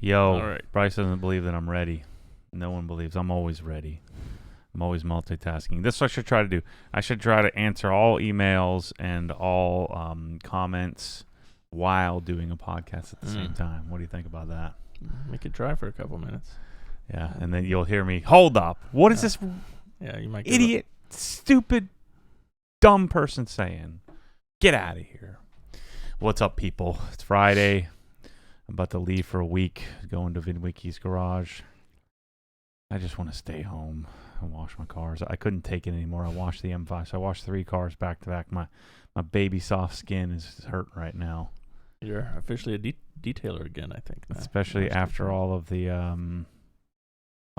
Yo, All right. Bryce doesn't believe that I'm ready. No one believes. I'm always ready. I'm always multitasking. This is what I should try to do. I should try to answer all emails and all comments while doing a podcast at the same time. What do you think about that? We could try for a couple minutes. Yeah, and then you'll hear me, hold up. What is this Yeah, you might give idiot, stupid, dumb person saying? Get out of here. What's up, people? It's Friday. I'm about to leave for a week, going to VinWiki's garage. I just want to stay home and wash my cars. I couldn't take it anymore. I washed the M5, so I washed 3 cars back to back. My baby soft skin is hurting right now. You're officially a detailer again, I think. Especially after all the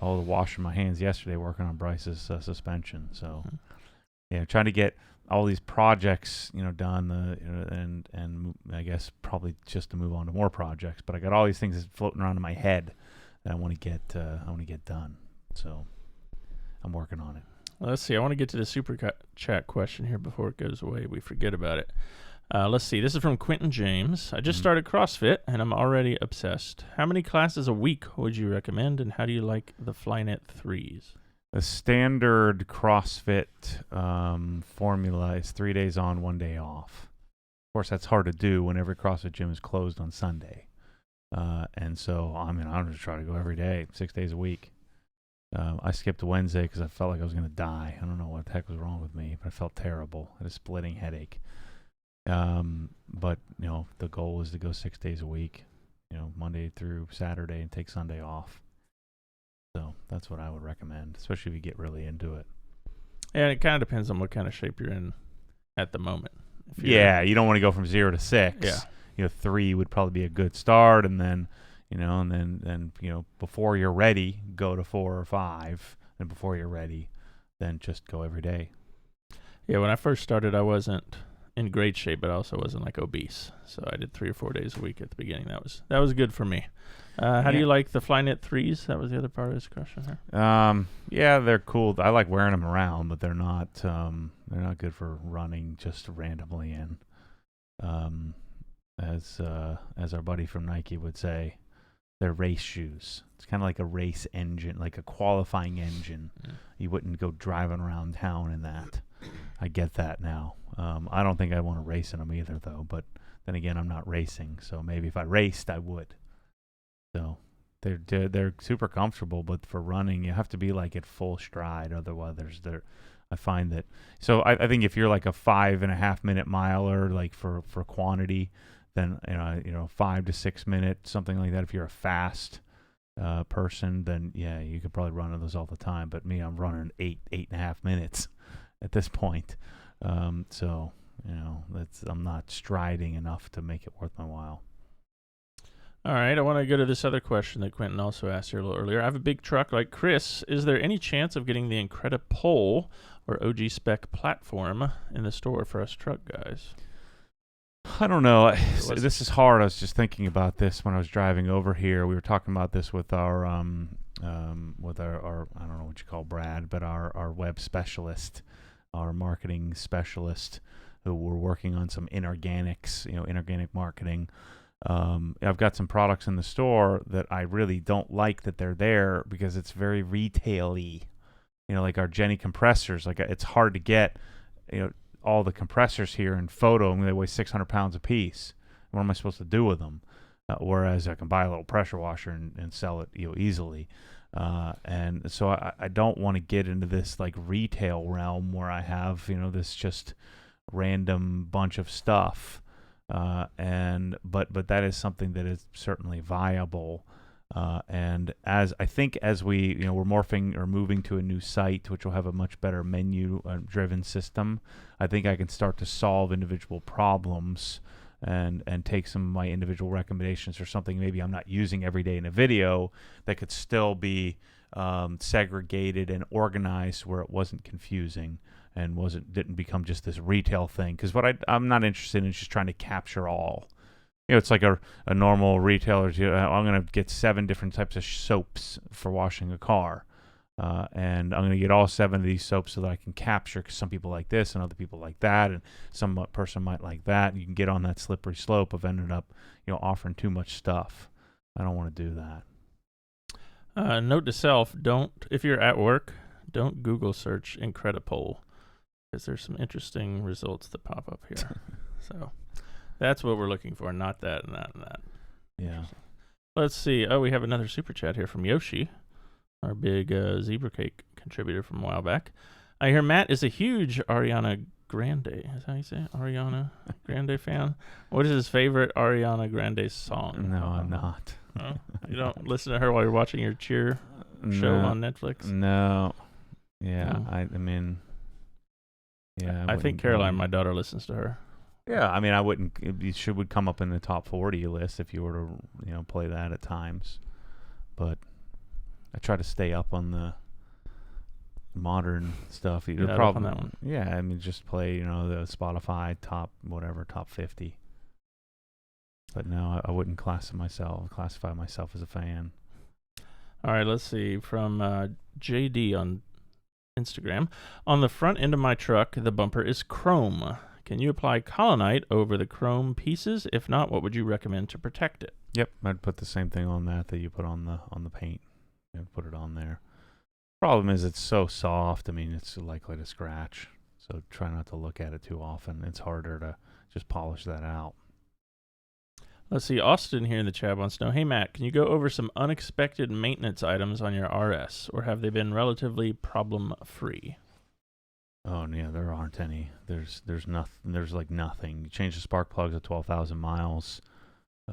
washing my hands yesterday working on Bryce's suspension. So, yeah, trying to get all these projects, done, and I guess probably just to move on to more projects. But I got all these things floating around in my head that I want to get done. So I'm working on it. Well, let's see. I want to get to the super chat question here before it goes away. We forget about it. Let's see. This is from Quentin James. I just started CrossFit, and I'm already obsessed. How many classes a week would you recommend, and how do you like the Flynet 3s? The standard CrossFit formula is 3 days on, 1 day off. Of course, that's hard to do when every CrossFit gym is closed on Sunday. And so, I'm going to try to go every day, 6 days a week. I skipped Wednesday because I felt like I was going to die. I don't know what the heck was wrong with me, but I felt terrible. I had a splitting headache. But, the goal is to go 6 days a week, Monday through Saturday, and take Sunday off. So that's what I would recommend, especially if you get really into it. And it kind of depends on what kind of shape you're in at the moment. Yeah, you don't want to go from 0 to 6. Yeah. 3 would probably be a good start, and then, and then before you're ready, go to 4 or 5, and before you're ready, then just go every day. Yeah, when I first started, I wasn't in great shape, but I also wasn't like obese. So I did 3 or 4 days a week at the beginning. That was good for me. How do you like the Flynet 3s? That was the other part of this question here. Yeah, they're cool. I like wearing them around, but they're not good for running just randomly in. As our buddy from Nike would say, they're race shoes. It's kind of like a race engine, like a qualifying engine. Yeah. You wouldn't go driving around town in that. I get that now. I don't think I want to race in them either, though. But then again, I'm not racing, so maybe if I raced, I would. So they're super comfortable, but for running, you have to be like at full stride. Otherwise, I find that. So I think if you're like a 5.5 minute miler, like for quantity, then 5 to 6 minutes, something like that. If you're a fast person, then yeah, you could probably run on those all the time. But me, I'm running 8.5 minutes at this point. So I'm not striding enough to make it worth my while. All right, I want to go to this other question that Quentin also asked here a little earlier. I have a big truck like Chris. Is there any chance of getting the Incredipole or OG Spec platform in the store for us truck guys? I don't know. This is hard. I was just thinking about this when I was driving over here. We were talking about this with our I don't know what you call Brad, but our web specialist, our marketing specialist, who we're working on some inorganics, inorganic marketing. I've got some products in the store that I really don't like that they're there because it's very retail-y. Like our Jenny compressors, like it's hard to get, all the compressors here in photo. They weigh 600 pounds a piece. What am I supposed to do with them? Whereas I can buy a little pressure washer and sell it, easily. And so I don't want to get into this like retail realm where I have, this just random bunch of stuff. But that is something that is certainly viable. And as we, we're morphing or moving to a new site, which will have a much better menu driven system, I think I can start to solve individual problems and take some of my individual recommendations for something maybe I'm not using every day in a video that could still be segregated and organized where it wasn't confusing and didn't become just this retail thing. Because what I'm not interested in is just trying to capture all. It's like a normal retailer. I'm going to get 7 different types of soaps for washing a car. And I'm going to get all 7 of these soaps so that I can capture, because some people like this and other people like that, and some person might like that. And you can get on that slippery slope of ending up, offering too much stuff. I don't want to do that. Note to self: if you're at work, don't Google search Incredipole, because there's some interesting results that pop up here. So that's what we're looking for, not that and that and that. Yeah. Let's see. Oh, we have another super chat here from Yoshi, our big zebra cake contributor from a while back. I hear Matt is a huge Ariana Grande. Is that how you say it? Ariana Grande fan? What is his favorite Ariana Grande song? No, I'm not. Oh, you don't listen to her while you're watching your cheer show on Netflix? No. Yeah, No. I mean, yeah. I think Caroline, my daughter, listens to her. Yeah, I mean, I wouldn't. It would come up in the top 40 list if you were to, play that at times. But I try to stay up on the modern stuff. You're not up on that one. Yeah, I mean, just play, the Spotify top 50. But no, I wouldn't classify myself as a fan. All right, let's see. From JD on Instagram. On the front end of my truck, the bumper is chrome. Can you apply Colonite over the chrome pieces? If not, what would you recommend to protect it? Yep, I'd put the same thing on that you put on the paint. Put it on there. Problem is, it's so soft. I mean, it's likely to scratch. So try not to look at it too often. It's harder to just polish that out. Let's see. Austin here in the chat wants to know, hey, Matt, can you go over some unexpected maintenance items on your RS, or have they been relatively problem-free? Oh, yeah, there aren't any. There's nothing. There's like nothing. You change the spark plugs at 12,000 miles.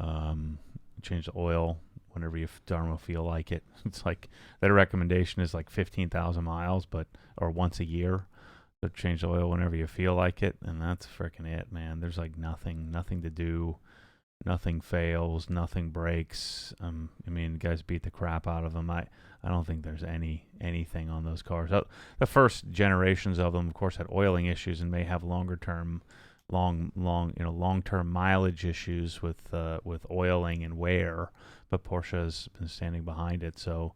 You change the oil whenever you darn well feel like it. It's like that recommendation is like 15,000 miles, or once a year. So change the oil whenever you feel like it, and that's freaking it, man. There's like nothing to do. Nothing fails, nothing breaks. I mean, guys beat the crap out of them. I don't think there's anything on those cars. The first generations of them, of course, had oiling issues and may have long-term mileage issues with oiling and wear. But Porsche's been standing behind it, so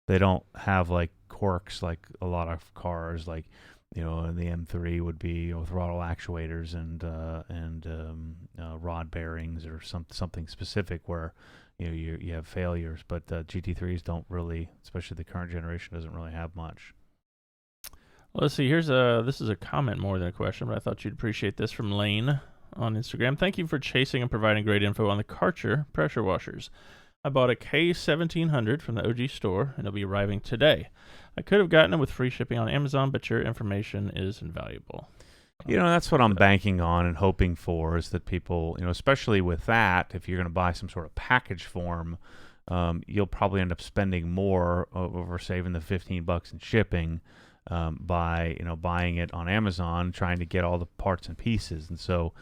they don't have like quirks like a lot of cars like. The M3 would be throttle actuators and rod bearings or something specific where you have failures. But GT3s don't really, especially the current generation, doesn't really have much. Well, let's see. This is a comment more than a question, but I thought you'd appreciate this from Lane on Instagram. Thank you for chasing and providing great info on the Karcher pressure washers. I bought a K1700 from the OG store, and it'll be arriving today. I could have gotten it with free shipping on Amazon, but your information is invaluable. That's what I'm banking on and hoping for is that people, especially with that, if you're going to buy some sort of package form, you'll probably end up spending more over saving the $15 in shipping by, buying it on Amazon, trying to get all the parts and pieces. And so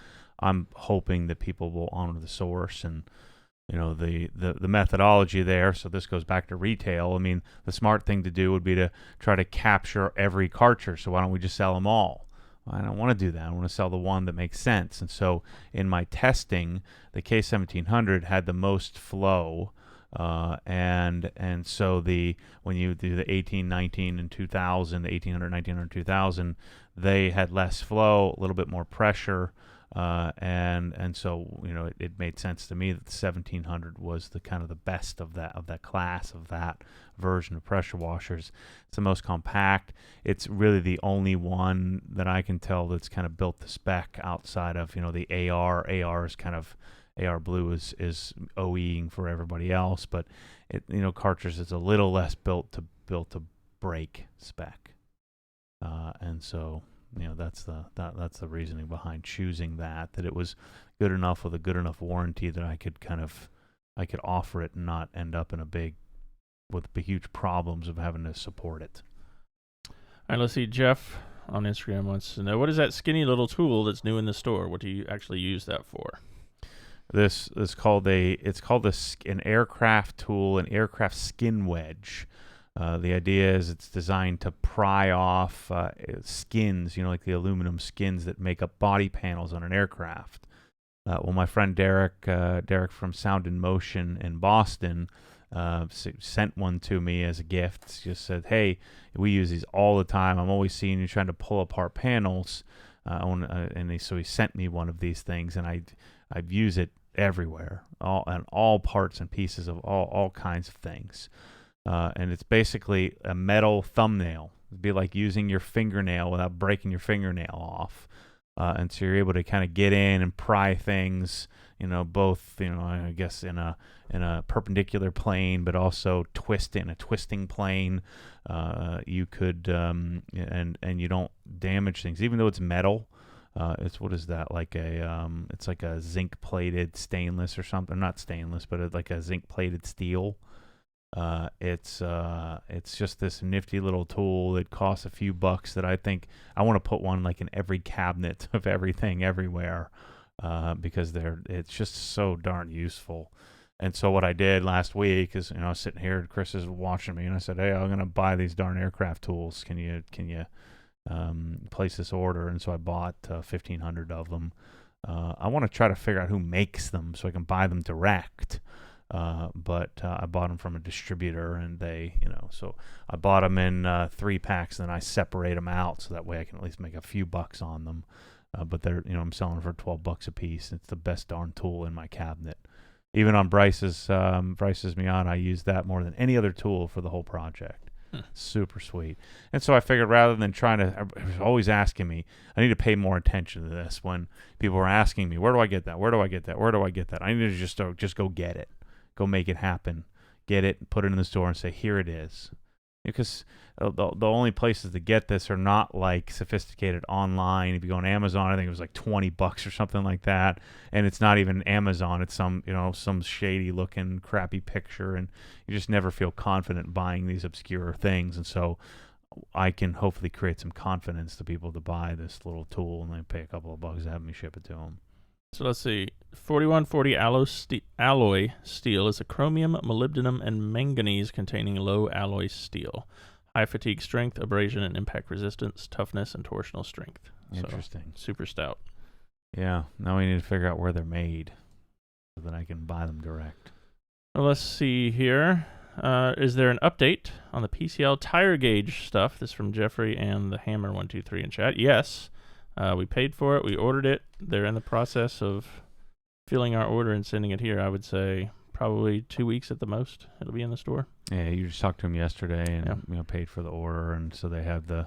I'm hoping that people will honor the source and, the methodology there. So this goes back to retail. I mean, the smart thing to do would be to try to capture every Karcher. So why don't we just sell them all? I don't want to do that. I want to sell the one that makes sense. And so in my testing, the K1700 had the most flow. And so when you do the 18, 19, and 2000, the 1800, 1900, 2000, they had less flow, a little bit more pressure. And so it made sense to me that the 1700 was the kind of the best of that class of that version of pressure washers. It's the most compact. It's really the only one that I can tell that's kind of built the spec outside of the AR. AR is kind of AR Blue is OEing for everybody else, but Karcher's is a little less built to break spec, and so. That's the reasoning behind choosing that it was good enough with a good enough warranty that I could offer it and not end up with huge problems of having to support it. All right, let's see. Jeff on Instagram wants to know, what is that skinny little tool that's new in the store? What do you actually use that for? This is called an aircraft tool, an aircraft skin wedge. The idea is it's designed to pry off skins, like the aluminum skins that make up body panels on an aircraft. Well, my friend Derek from Sound in Motion in Boston sent one to me as a gift. He just said, hey, we use these all the time. I'm always seeing you trying to pull apart panels. So he sent me one of these things, and I've used it everywhere, all parts and pieces of all kinds of things. And it's basically a metal thumbnail. It'd be like using your fingernail without breaking your fingernail off. And so you're able to kind of get in and pry things, both, I guess in a perpendicular plane, but also twist in a twisting plane. You could, and you don't damage things, even though it's metal. What is that? It's like a zinc plated stainless or something. Not stainless, but it's like a zinc plated steel. It's just this nifty little tool that costs a few bucks that I think I want to put one like in every cabinet of everything everywhere, because it's just so darn useful. And so what I did last week is, I was sitting here, Chris is watching me, and I said, hey, I'm going to buy these darn aircraft tools. Can you place this order? And so I bought 1,500 of them. I want to try to figure out who makes them so I can buy them direct. But I bought them from a distributor, and they, so I bought them in 3 packs, and then I separate them out so that way I can at least make a few bucks on them. But they're, I'm selling them for $12 a piece. It's the best darn tool in my cabinet. Even on Bryce's Miata, I use that more than any other tool for the whole project. Super sweet. And so I figured rather than always asking me, I need to pay more attention to this. When people are asking me, where do I get that? Where do I get that? Where do I get that? I need to just go get it. Go make it happen. Get it, put it in the store, and say, here it is. Because the only places to get this are not like sophisticated online. If you go on Amazon, I think it was like $20 or something like that. And it's not even Amazon. It's some shady looking crappy picture. And you just never feel confident buying these obscure things. And so I can hopefully create some confidence to people to buy this little tool, and they pay a couple of bucks to have me ship it to them. So let's see. 4140 alloy steel is a chromium, molybdenum, and manganese containing low alloy steel. High fatigue strength, abrasion and impact resistance, toughness, and torsional strength. Interesting. So, super stout. Yeah. Now we need to figure out where they're made so that I can buy them direct. Well, let's see here. Is there an update on the PCL tire gauge stuff? This is from Jeffrey and the Hammer123 in chat. Yes. We paid for it. We ordered it. They're in the process of filling our order and sending it here. I would say probably 2 weeks at the most. It'll be in the store. Yeah, you just talked to them yesterday and paid for the order, and so they had I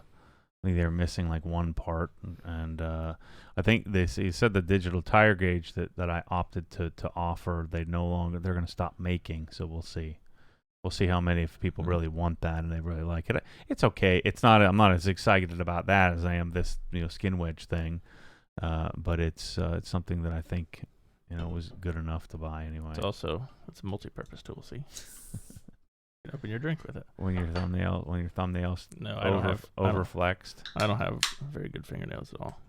think they were missing like one part, and I think he said the digital tire gauge that I opted to offer, they're going to stop making. So we'll see. We'll see how many if people really want that and they really like it. It's okay. I'm not as excited about that as I am this skin wedge thing, but it's something that I think was good enough to buy anyway. It's a multi-purpose tool. See, you can open your drink with it. When your thumbnails overflexed. I don't have very good fingernails at all.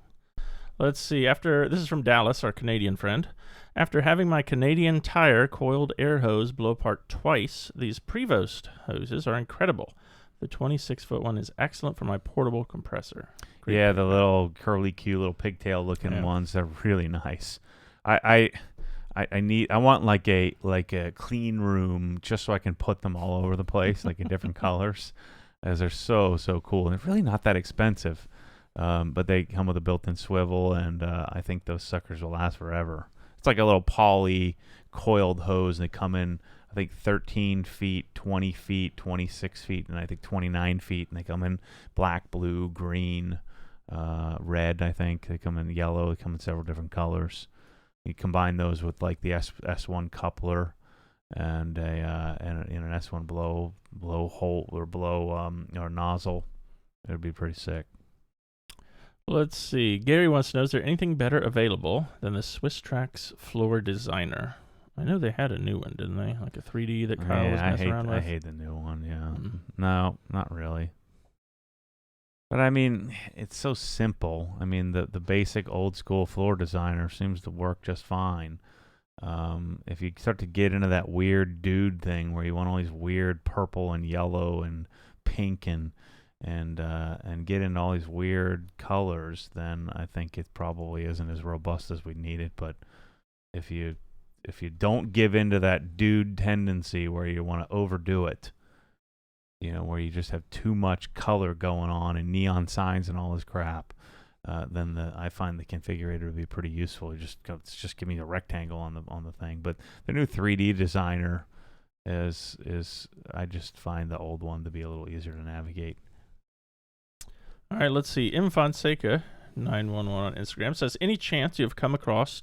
Let's see. This is from Dallas, our Canadian friend. After having my Canadian Tire coiled air hose blow apart twice, these Prevost hoses are incredible. The 26-foot one is excellent for my portable compressor. Great the little curly Q, little pigtail looking ones. They're really nice. I want like a clean room just so I can put them all over the place, like in different colors, as they're so cool. And they're really not that expensive. But they come with a built-in swivel, and I think those suckers will last forever. It's like a little poly coiled hose, and they come in, I think, 13 feet, 20 feet, 26 feet, and I think 29 feet, and they come in black, blue, green, red, I think. They come in yellow. They come in several different colors. You combine those with like the S1 coupler and an S1 blow hole or or nozzle. It would be pretty sick. Let's see. Gary wants to know, is there anything better available than the Swiss Trax Floor Designer? I know they had a new one, didn't they? Like a 3D that Kyle was messing around with? I hate the new one, yeah. Mm-hmm. No, not really. But I mean, it's so simple. I mean, the basic old school Floor Designer seems to work just fine. If you start to get into that weird dude thing where you want all these weird purple and yellow and pink and get into all these weird colors, then I think it probably isn't as robust as we need it. But if you don't give into that dude tendency where you want to overdo it, where you just have too much color going on and neon signs and all this crap, then I find the configurator to be pretty useful. It's just give me a rectangle on the thing. But the new 3D designer is I just find the old one to be a little easier to navigate. All right, let's see. M Fonseca 911 on Instagram says, any chance you have come across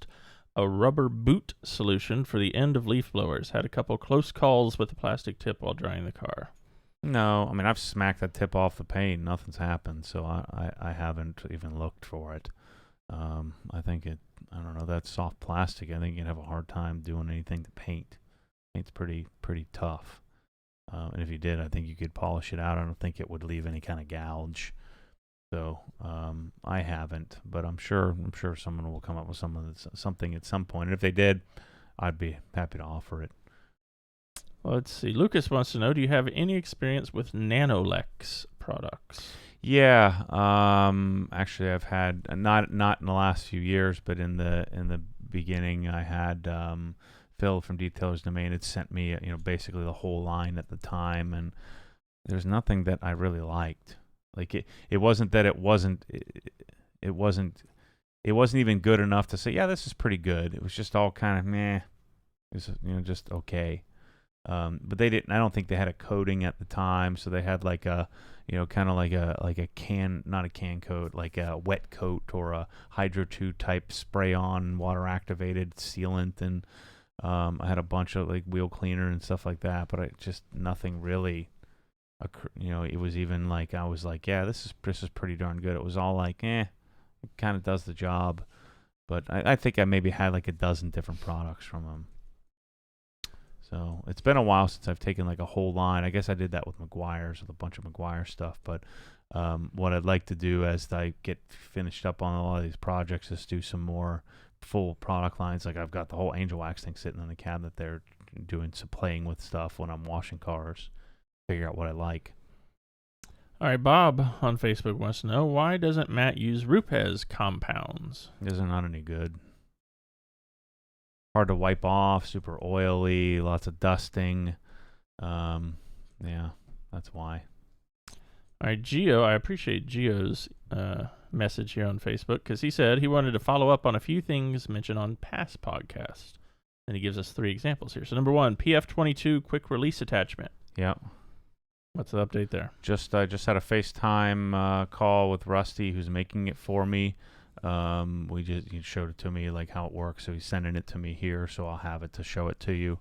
a rubber boot solution for the end of leaf blowers? Had a couple close calls with the plastic tip while drying the car. No, I mean, I've smacked that tip off the paint. Nothing's happened, so I haven't even looked for it. I think I don't know, that's soft plastic. I think you'd have a hard time doing anything to paint. Paint's pretty tough. And if you did, I think you could polish it out. I don't think it would leave any kind of gouge. So I haven't, but I'm sure someone will come up with something at some point. And if they did, I'd be happy to offer it. Well, let's see. Lucas wants to know, do you have any experience with Nanolex products? Yeah, actually, I've had not in the last few years, but in the beginning, I had Phil from Detailers Domain had sent me basically the whole line at the time, and there's nothing that I really liked. Like it wasn't that it wasn't even good enough to say, yeah, this is pretty good. It was just all kind of meh. It was just okay. But they didn't. I don't think they had a coating at the time, so they had like a, kind of like a can, not a can coat, like a wet coat or a Hydro 2 type spray on water activated sealant, and I had a bunch of like wheel cleaner and stuff like that. But just nothing really. It was even like I was like, yeah, this is pretty darn good. It was all like, it kind of does the job. But I think I maybe had like a dozen different products from them. So it's been a while since I've taken like a whole line. I guess I did that with Meguiar's, with a bunch of Meguiar stuff. But what I'd like to do as I get finished up on a lot of these projects is do some more full product lines. Like I've got the whole Angel Wax thing sitting in the cabinet there, doing some playing with stuff when I'm washing cars. Figure out what I like. All right, Bob on Facebook wants to know, why doesn't Matt use Rupes compounds? These are not any good. Hard to wipe off, super oily, lots of dusting. Yeah, that's why. All right, Gio, I appreciate Gio's message here on Facebook, because he said he wanted to follow up on a few things mentioned on past podcasts. And he gives us 3 examples here. So number 1, PF22 quick release attachment. Yeah. What's the update there? I just had a FaceTime call with Rusty, who's making it for me. He showed it to me, like how it works. So he's sending it to me here, so I'll have it to show it to you.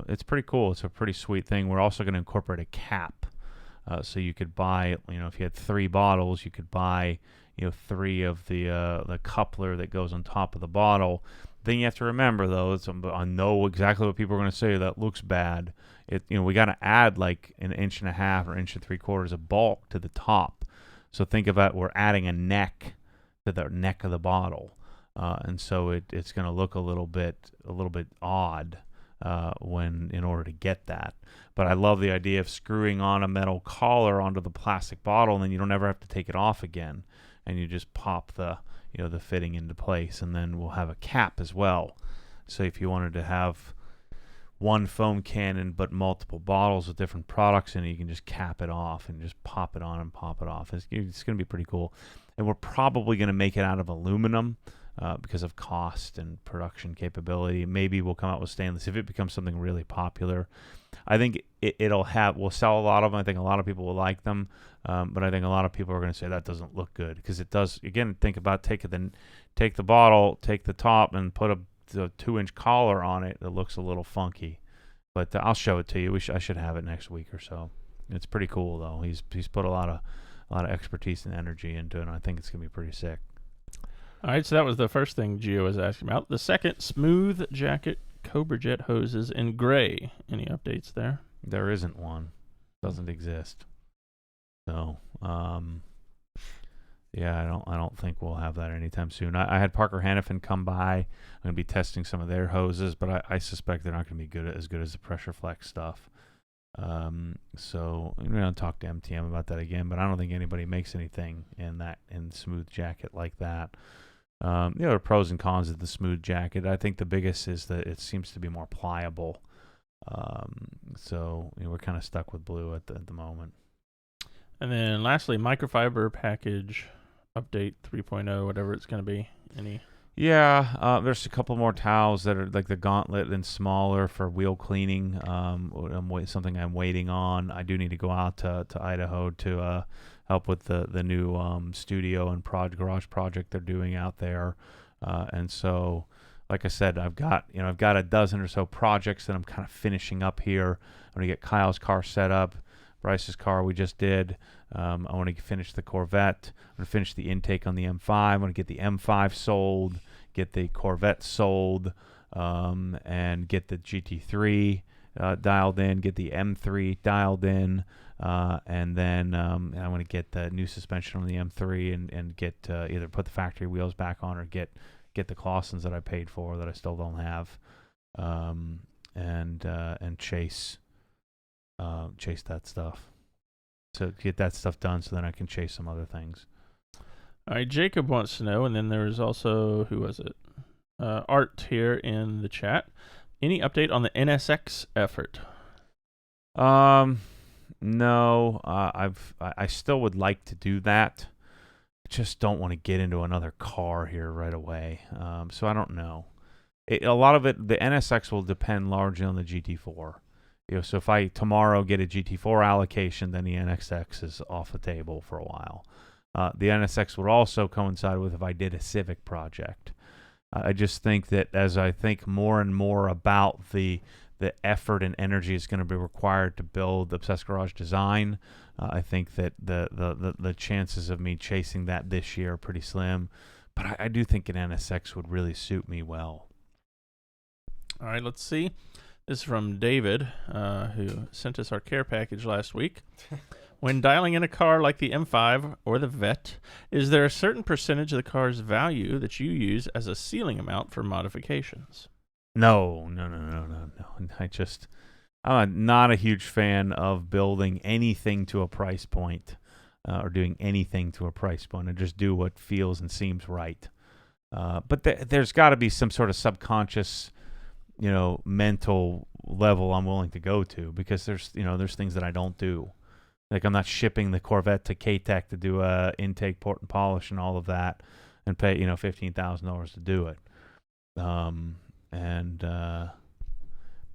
It's pretty cool. It's a pretty sweet thing. We're also going to incorporate a cap. So you could buy, if you had 3 bottles, you could buy, 3 of the coupler that goes on top of the bottle. Thing you have to remember, though, I know exactly what people are going to say. That looks bad. We got to add like an 1.5 or 1.75 inches of bulk to the top. So think about, we're adding a neck to the neck of the bottle, and so it's going to look a little bit odd in order to get that. But I love the idea of screwing on a metal collar onto the plastic bottle, and then you don't ever have to take it off again, and you just pop the fitting into place. And then we'll have a cap as well. So if you wanted to have one foam cannon but multiple bottles with different products in it, you can just cap it off and just pop it on and pop it off. It's going to be pretty cool. And we're probably going to make it out of aluminum because of cost and production capability. Maybe we'll come out with stainless if it becomes something really popular. I think we'll sell a lot of them. I think a lot of people will like them. But I think a lot of people are going to say that doesn't look good, because it does. Again, think about take the bottle, take the top, and put a 2-inch collar on it. It looks a little funky, but I'll show it to you. I should have it next week or so. It's pretty cool though. He's put a lot of expertise and energy into it, and I think it's gonna be pretty sick. All right, so that was the first thing Gio was asking about. The second, smooth jacket Cobra Jet hoses in gray. Any updates there? There isn't one. Doesn't exist. So, yeah, I don't think we'll have that anytime soon. I had Parker Hannifin come by. I'm going to be testing some of their hoses, but I suspect they're not going to be as good as the Pressure Flex stuff. So I'm going to talk to MTM about that again, but I don't think anybody makes anything in smooth jacket like that. There are pros and cons of the smooth jacket. I think the biggest is that it seems to be more pliable. So we're kind of stuck with blue at the moment. And then lastly, microfiber package update 3.0, whatever it's going to be? Any? Yeah, there's a couple more towels that are like the Gauntlet and smaller for wheel cleaning. Something I'm waiting on. I do need to go out to Idaho to help with the new studio and garage project they're doing out there. And so, like I said, I've got a dozen or so projects that I'm kind of finishing up here. I'm gonna get Kyle's car set up, Bryce's car we just did. I want to finish the Corvette. I'm going to finish the intake on the M5. I want to get the M5 sold, get the Corvette sold, and get the GT3 dialed in, get the M3 dialed in, and then I want to get the new suspension on the M3 and get either put the factory wheels back on or get the Clausens that I paid for that I still don't have, and chase that stuff. So get that stuff done so then I can chase some other things. All right, Jacob wants to know, and then there's also, who was it? Art here in the chat. Any update on the NSX effort? No. I still would like to do that. I just don't want to get into another car here right away. So I don't know. A lot of it, the NSX will depend largely on the GT4. So if I tomorrow get a GT4 allocation, then the NSX is off the table for a while. The NSX would also coincide with if I did a Civic project. I just think that as I think more and more about the effort and energy is going to be required to build Obsessed Garage Design, I think that the chances of me chasing that this year are pretty slim. But I do think an NSX would really suit me well. All right, let's see. This is from David, who sent us our care package last week. When dialing in a car like the M5 or the Vette, is there a certain percentage of the car's value that you use as a ceiling amount for modifications? No. I'm not a huge fan of building anything to a price point or doing anything to a price point. I just do what feels and seems right. But there's got to be some sort of subconscious mental level I'm willing to go to, because there's things that I don't do. Like I'm not shipping the Corvette to K-Tech to do a intake, port, and polish and all of that and pay, $15,000 to do it. And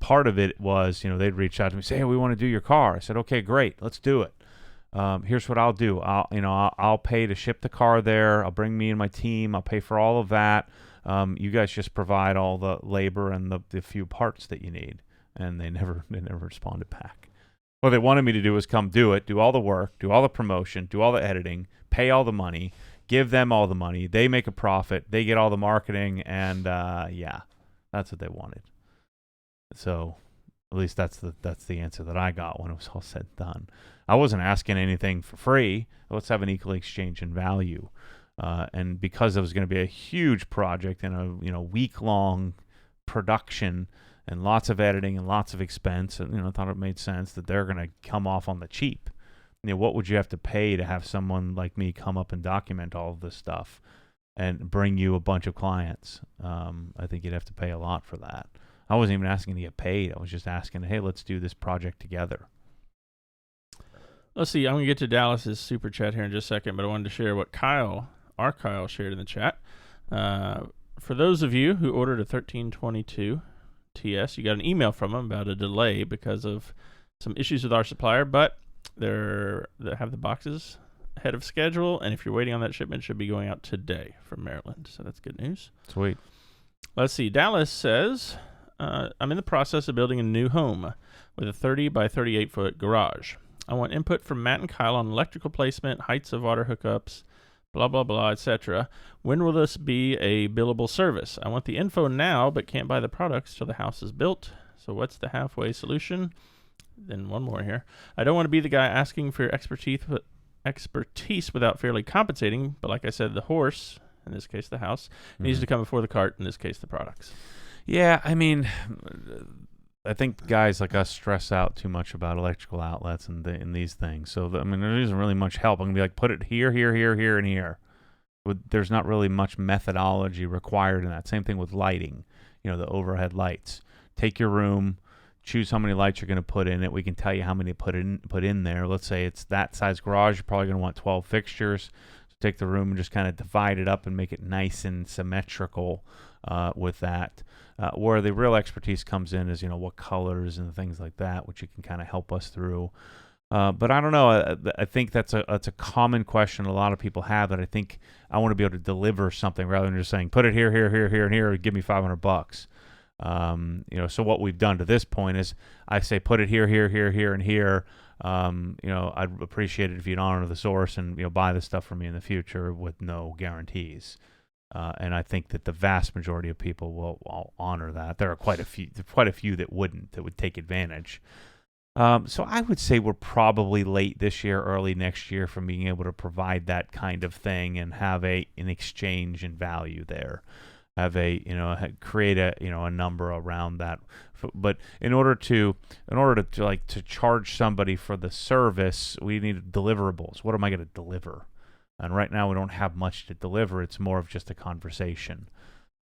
part of it was, they'd reach out to me and say, hey, we want to do your car. I said, okay, great, let's do it. Here's what I'll do. I'll pay to ship the car there. I'll bring me and my team. I'll pay for all of that. You guys just provide all the labor and the few parts that you need. And they never responded back. What they wanted me to do was come do it, do all the work, do all the promotion, do all the editing, pay all the money, give them all the money. They make a profit. They get all the marketing, and that's what they wanted. So at least that's the answer that I got when it was all said and done. I wasn't asking anything for free. Let's have an equal exchange in value. And because it was going to be a huge project and a week-long production and lots of editing and lots of expense, and I thought it made sense that they're going to come off on the cheap. What would you have to pay to have someone like me come up and document all of this stuff and bring you a bunch of clients? I think you'd have to pay a lot for that. I wasn't even asking to get paid. I was just asking, hey, let's do this project together. Let's see. I'm going to get to Dallas's super chat here in just a second, but I wanted to share what our Kyle shared in the chat. For those of you who ordered a 1322 TS, you got an email from them about a delay because of some issues with our supplier, but they have the boxes ahead of schedule, and if you're waiting on that shipment, it should be going out today from Maryland. So that's good news. Sweet. Let's see. Dallas says, I'm in the process of building a new home with a 30 by 38 foot garage. I want input from Matt and Kyle on electrical placement, heights of water hookups, blah, blah, blah, etc. When will this be a billable service? I want the info now, but can't buy the products till the house is built. So what's the halfway solution? Then one more here. I don't want to be the guy asking for expertise without fairly compensating, but like I said, the horse, in this case the house, needs to come before the cart, in this case the products. Yeah, I mean, I think guys like us stress out too much about electrical outlets and these things. So, there isn't really much help. I'm going to be like, put it here, here, here, here, and here. There's not really much methodology required in that. Same thing with lighting, the overhead lights. Take your room, choose how many lights you're going to put in it. We can tell you how many to put in there. Let's say it's that size garage. You're probably going to want 12 fixtures. take the room and just kind of divide it up and make it nice and symmetrical with that. Where the real expertise comes in is, what colors and things like that, which you can kind of help us through. But I don't know. I think that's a common question a lot of people have, that I think I want to be able to deliver something rather than just saying, put it here, here, here, here, and here, give me $500. So what we've done to this point is I say, put it here, here, here, here, and here. I'd appreciate it if you'd honor the source and, buy the stuff from me in the future with no guarantees. And I think that the vast majority of people will honor that. There are quite a few that wouldn't, that would take advantage. So I would say we're probably late this year, early next year from being able to provide that kind of thing and have an exchange in value there. Create a number around that. But in order to charge somebody for the service, we need deliverables. What am I going to deliver? And right now we don't have much to deliver. It's more of just a conversation.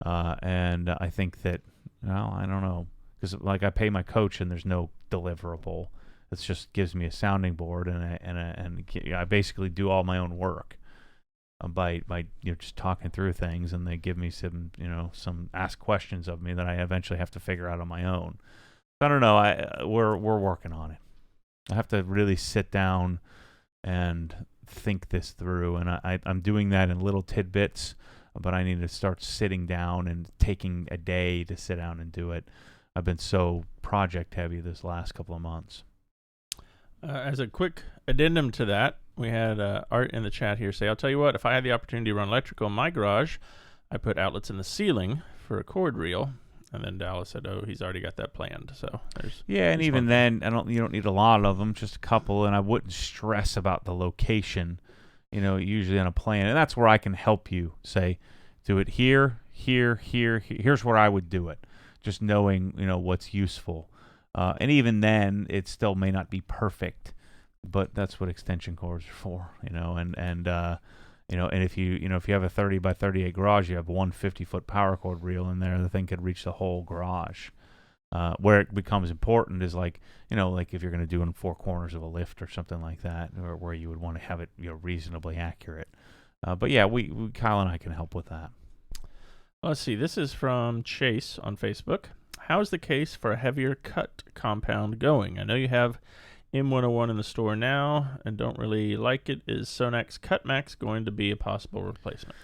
And I think that, I don't know. Because I pay my coach and there's no deliverable. It just gives me a sounding board and I basically do all my own work by just talking through things, and they give me some ask questions of me that I eventually have to figure out on my own. I don't know. We're working on it. I have to really sit down and think this through, and I'm doing that in little tidbits. But I need to start sitting down and taking a day to sit down and do it. I've been so project heavy this last couple of months. As a quick addendum to that, we had Art in the chat here say, I'll tell you what, if I had the opportunity to run electrical in my garage, I put outlets in the ceiling for a cord reel. And then Dallas said, he's already got that planned. So and even then, you don't need a lot of them, just a couple. And I wouldn't stress about the location, usually on a plan. And that's where I can help you say, do it here, here, here, here. Here's where I would do it. Just knowing, what's useful. And even then, it still may not be perfect, but that's what extension cords are for, and if you have a 30 by 38 garage, you have one 50-foot power cord reel in there, the thing could reach the whole garage. Where it becomes important is like if you're going to do in four corners of a lift or something like that, or where you would want to have it, reasonably accurate. But yeah, Kyle and I can help with that. Let's see. This is from Chase on Facebook. How is the case for a heavier cut compound going? I know you have M101 in the store now and don't really like it. Is Sonax Cut Max going to be a possible replacement?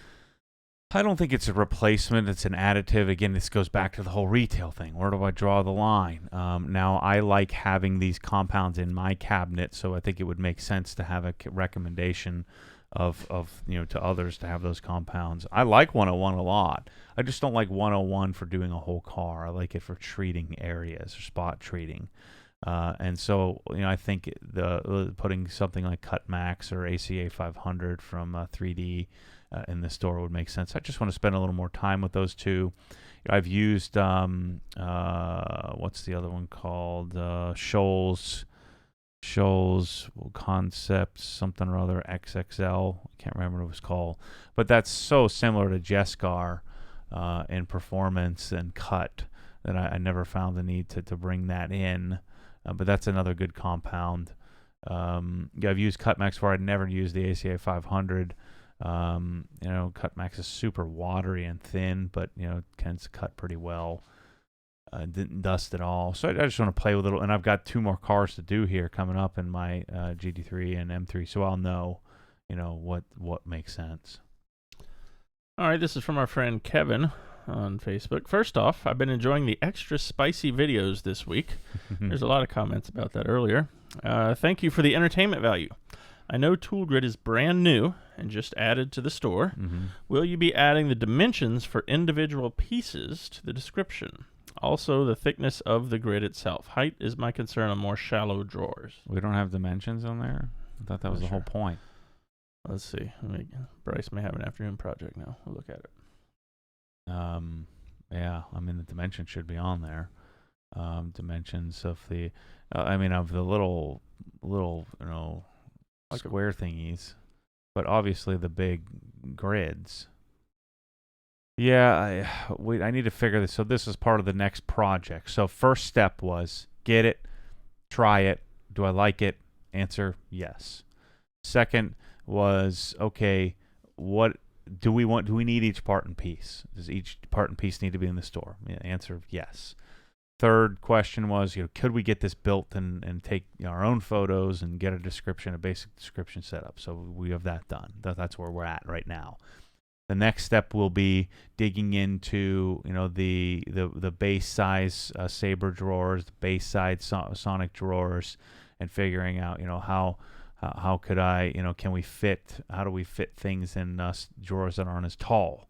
I don't think it's a replacement. It's an additive. Again, this goes back to the whole retail thing. Where do I draw the line? Now, I like having these compounds in my cabinet, so I think it would make sense to have a recommendation of to others to have those compounds. I like 101 a lot. I just don't like 101 for doing a whole car. I like it for treating areas or spot treating. And so, I think putting something like Cut Max or ACA 500 from 3D in the store would make sense. I just want to spend a little more time with those two. I've used what's the other one called? Shoals Concepts something or other XXL. I can't remember what it was called, but that's so similar to Jescar in performance and cut that I never found the need to bring that in. But that's another good compound. I've used Cutmax where I'd never used the ACA 500. Cutmax is super watery and thin, but it can cut pretty well. Didn't dust at all. So I just want to play with it. And I've got 2 more cars to do here coming up in my GT3 and M3, so I'll know, what makes sense. All right, this is from our friend Kevin on Facebook. First off, I've been enjoying the extra spicy videos this week. There's a lot of comments about that earlier. Thank you for the entertainment value. I know Tool Grid is brand new and just added to the store. Mm-hmm. Will you be adding the dimensions for individual pieces to the description? Also, the thickness of the grid itself. Height is my concern on more shallow drawers. We don't have dimensions on there? I thought that was the whole point. Let's see. Bryce may have an afternoon project now. We'll look at it. Yeah, the dimensions should be on there. Dimensions of the, of the little, like square thingies, but obviously the big grids. Yeah, I need to figure this. So this is part of the next project. So first step was get it, try it. Do I like it? Answer, yes. Second was, okay, what do we want? Do we need each part and piece? Does each part and piece need to be in the store? Answer: yes. Third question was, could we get this built and take our own photos and get a description, a basic description set up? So we have that done. That's where we're at right now. The next step will be digging into, the base size Sabre drawers, the base size Sonic drawers, and figuring out, how could I, how do we fit things in drawers that aren't as tall?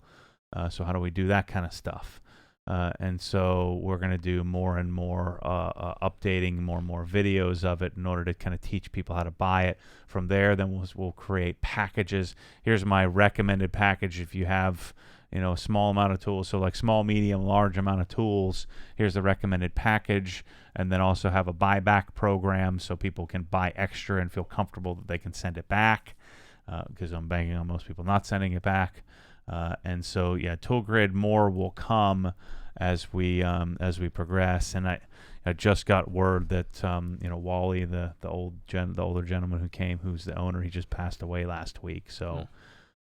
So how do we do that kind of stuff? And so we're going to do more and more updating, more and more videos of it in order to kind of teach people how to buy it. From there, then we'll create packages. Here's my recommended package if you have, a small amount of tools. So like small, medium, large amount of tools. Here's the recommended package. And then also have a buyback program so people can buy extra and feel comfortable that they can send it back, because I'm banking on most people not sending it back. And so, Tool Grid, more will come as we progress. And I just got word that Wally, the older gentleman who came, who's the owner, he just passed away last week. So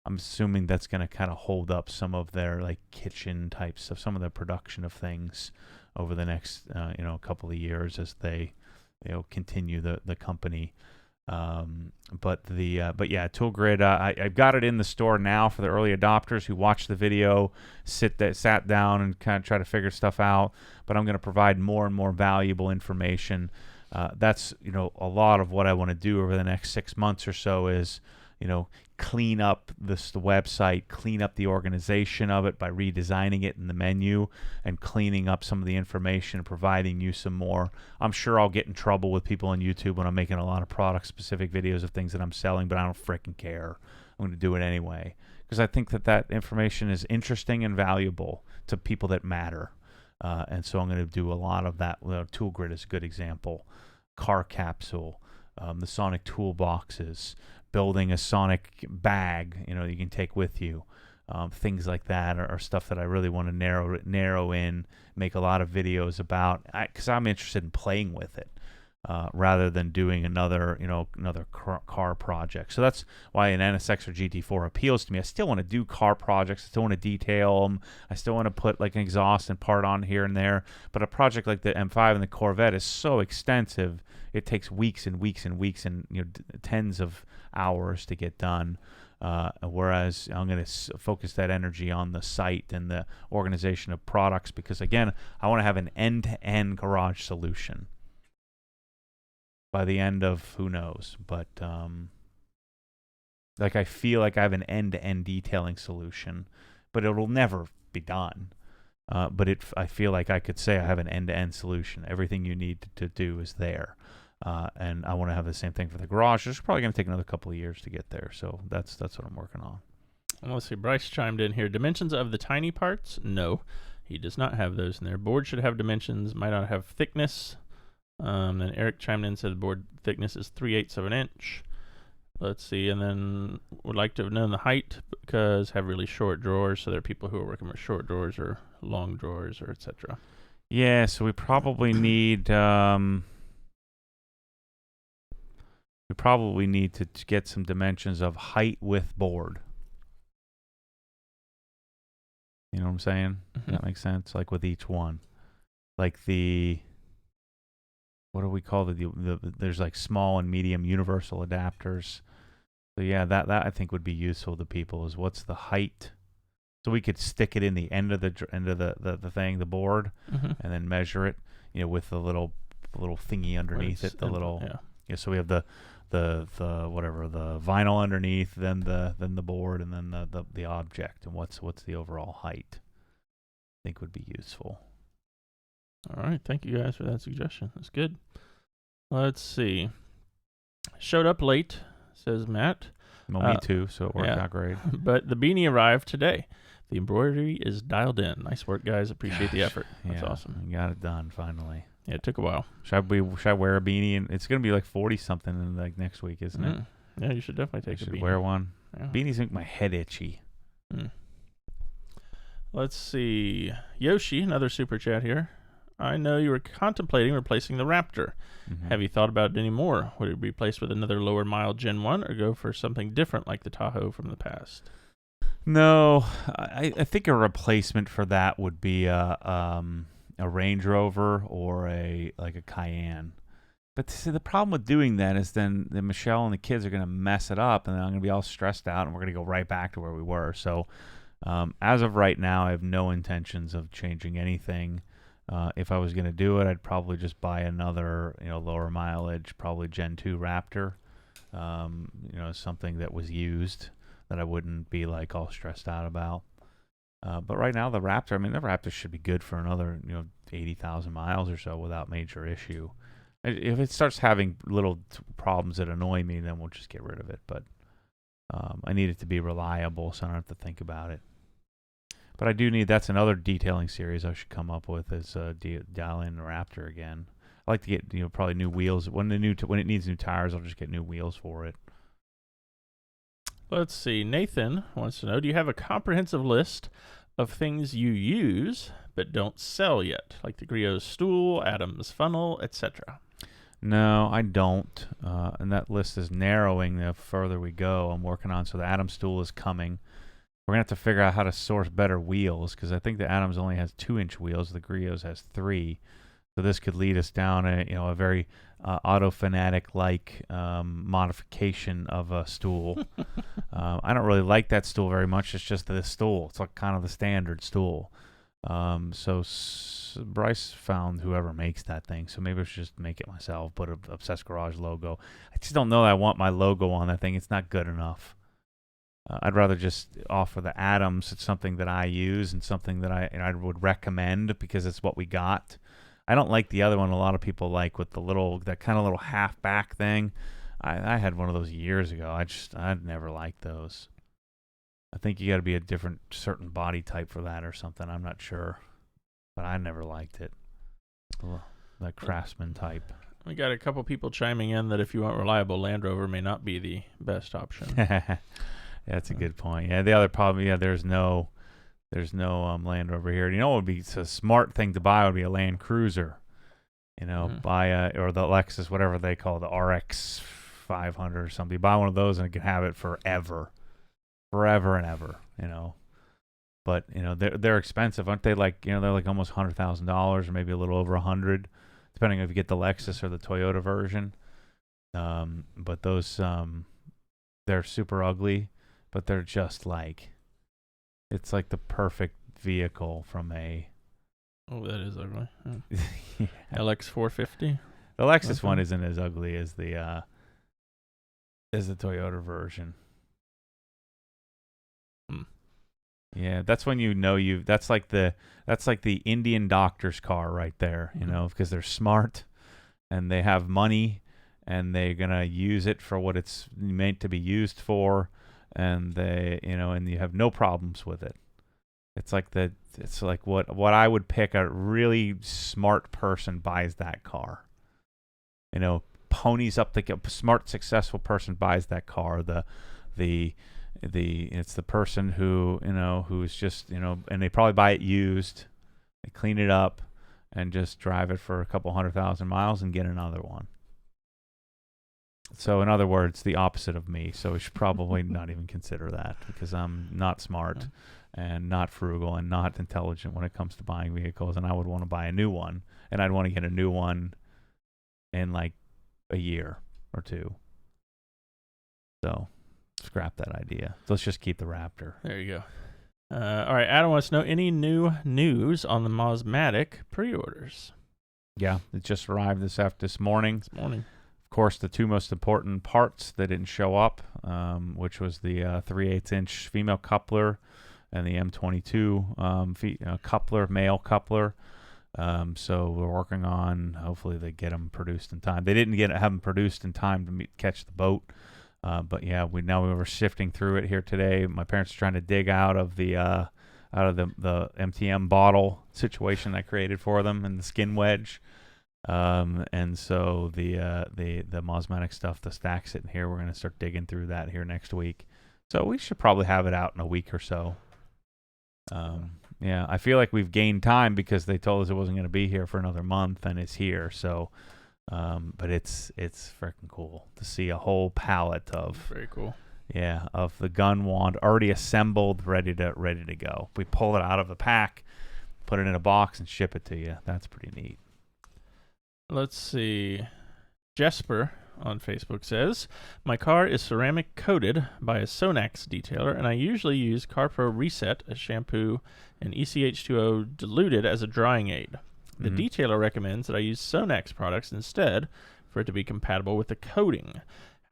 I'm assuming that's going to kind of hold up some of their like kitchen types of some of the production of things over the next couple of years as they continue the company. But Tool Grid, I've got it in the store now for the early adopters who watched the video, sat down and kind of try to figure stuff out. But I'm going to provide more and more valuable information. That's a lot of what I want to do over the next 6 months or so is clean up the website, clean up the organization of it by redesigning it in the menu and cleaning up some of the information and providing you some more. I'm sure I'll get in trouble with people on YouTube when I'm making a lot of product-specific videos of things that I'm selling, but I don't freaking care. I'm going to do it anyway because I think that information is interesting and valuable to people that matter. And so I'm going to do a lot of that. Tool Grid is a good example. Car Capsule, the Sonic toolboxes, building a Sonic bag, you can take with you. Things like that are stuff that I really want to narrow in, make a lot of videos about, because I'm interested in playing with it rather than doing another car project. So that's why an NSX or GT4 appeals to me. I still want to do car projects. I still want to detail them. I still want to put like an exhaust and part on here and there. But a project like the M5 and the Corvette is so extensive. It takes weeks and weeks and weeks and tens of hours to get done. Whereas I'm going to focus that energy on the site and the organization of products because, again, I want to have an end-to-end garage solution by the end of who knows. But I feel like I have an end-to-end detailing solution, but it'll never be done. But I feel like I could say I have an end-to-end solution. Everything you need to do is there. And I want to have the same thing for the garage. It's probably going to take another couple of years to get there. So that's what I'm working on. Well, let's see. Bryce chimed in here. Dimensions of the tiny parts? No, he does not have those in there. Board should have dimensions. Might not have thickness. Then Eric chimed in and said the board thickness is 3/8 of an inch. Let's see. And then would like to have known the height because have really short drawers. So there are people who are working with short drawers or long drawers or etc. Yeah. So we probably need. We probably need to get some dimensions of height with board. You know what I'm saying? Mm-hmm. Does that make sense? Like with each one. Like what do we call there's like small and medium universal adapters. So yeah, that I think would be useful to people is what's the height. So we could stick it in the end of the thing, the board, and then measure it, with the little thingy underneath it, the little. Yeah. So we have the whatever the vinyl underneath, then the board, and then the object, and what's the overall height. I think would be useful. All right, thank you guys for that suggestion. That's good. Let's see. Showed up late, says Matt. Well, me too, so it worked out great. But the beanie arrived today. The embroidery is dialed in. Nice work, guys. Appreciate the effort. That's awesome. You got it done finally. Yeah, it took a while. Should I wear a beanie? And it's gonna be like 40 something in like next week, isn't it? Yeah, you should definitely take a beanie. Wear one. Yeah. Beanies make my head itchy. Let's see. Yoshi, another super chat here. I know you were contemplating replacing the Raptor. Have you thought about it anymore? Would it be replaced with another lower mile Gen 1 or go for something different like the Tahoe from the past? No, I think a replacement for that would be a Range Rover or a Cayenne. But see, the problem with doing that is then Michelle and the kids are going to mess it up, and then I'm going to be all stressed out, and we're going to go right back to where we were. So, as of right now, I have no intentions of changing anything. If I was going to do it, I'd probably just buy another, lower mileage, probably Gen 2 Raptor. Something that was used that I wouldn't be like all stressed out about. But right now, the Raptor should be good for another, 80,000 miles or so without major issue. If it starts having little problems that annoy me, then we'll just get rid of it. But I need it to be reliable, so I don't have to think about it. But I do need, that's another detailing series I should come up with, is dial in the Raptor again. I like to get, probably new wheels. When it needs new tires, I'll just get new wheels for it. Let's see. Nathan wants to know, do you have a comprehensive list of things you use but don't sell yet, like the Griot's Stool, Adam's funnel, etc.? No, I don't. And that list is narrowing the further we go. I'm working on, so the Adam's Stool is coming. We're going to have to figure out how to source better wheels, because I think the Adams only has 2-inch wheels. The Griot's has 3. So this could lead us down a very auto fanatic-like modification of a stool. I don't really like that stool very much. It's just this stool. It's like kind of the standard stool. So Bryce found whoever makes that thing. So maybe I should just make it myself, put an Obsessed Garage logo. I just don't know that I want my logo on that thing. It's not good enough. I'd rather just offer the Adams. It's something that I use and something that I would recommend because it's what we got. I don't like the other one a lot of people like, with that kind of little half back thing. I had one of those years ago. I'd never liked those. I think you got to be a certain body type for that or something. I'm not sure, but I never liked it. That Craftsman type. We got a couple people chiming in that if you want reliable, Land Rover may not be the best option. That's a good point. Yeah, the other problem, there's no Land Rover here. You know what would be a smart thing to buy would be a Land Cruiser. Buy or the Lexus, whatever they call the RX 500 or something. Buy one of those and you can have it forever and ever. But they're expensive, aren't they? They're like almost $100,000 or maybe a little over $100,000, depending if you get the Lexus or the Toyota version. But those they're super ugly, but they're just it's like the perfect vehicle from a... Oh, that is ugly. Yeah. LX450? The Lexus one isn't as ugly as the Toyota version. Yeah, that's when that's like the Indian doctor's car right there, because they're smart and they have money and they're going to use it for what it's meant to be used for, and they, and you have no problems with it. It's like what I would pick. A really smart person buys that car. Ponies up the smart, successful person buys that car. It's the person who, who's just, and they probably buy it used, they clean it up and just drive it for a couple 100,000 miles and get another one. So in other words, the opposite of me. So we should probably not even consider that, because I'm not smart and not frugal and not intelligent when it comes to buying vehicles. And I would want to buy a new one, and I'd want to get a new one in like a year or two. So scrap that idea. Let's just keep the Raptor. There you go. All right, Adam wants to know, any new news on the Maas Matic pre-orders? Yeah, it just arrived this morning. Of course, the two most important parts that didn't show up, which was the 3/8-inch female coupler and the M22 coupler, male coupler. So we're working on, hopefully they get them produced in time. They didn't have them produced in time to catch the boat. But yeah, we were sifting through it here today. My parents are trying to dig out of the MTM bottle situation I created for them and the skin wedge. And so the Maas Matic stuff, the stack sitting here, we're going to start digging through that here next week. So we should probably have it out in a week or so. Yeah, I feel like we've gained time because they told us it wasn't going to be here for another month, and it's here. So, but it's freaking cool to see a whole pallet of very cool Yeah, of the gun wand already assembled, ready to go. We pull it out of the pack, put it in a box, and ship it to you. That's pretty neat. Let's see. Jesper on Facebook says, my car is ceramic coated by a Sonax detailer, and I usually use CarPro Reset as shampoo and ECH2O diluted as a drying aid. The detailer recommends that I use Sonax products instead for it to be compatible with the coating.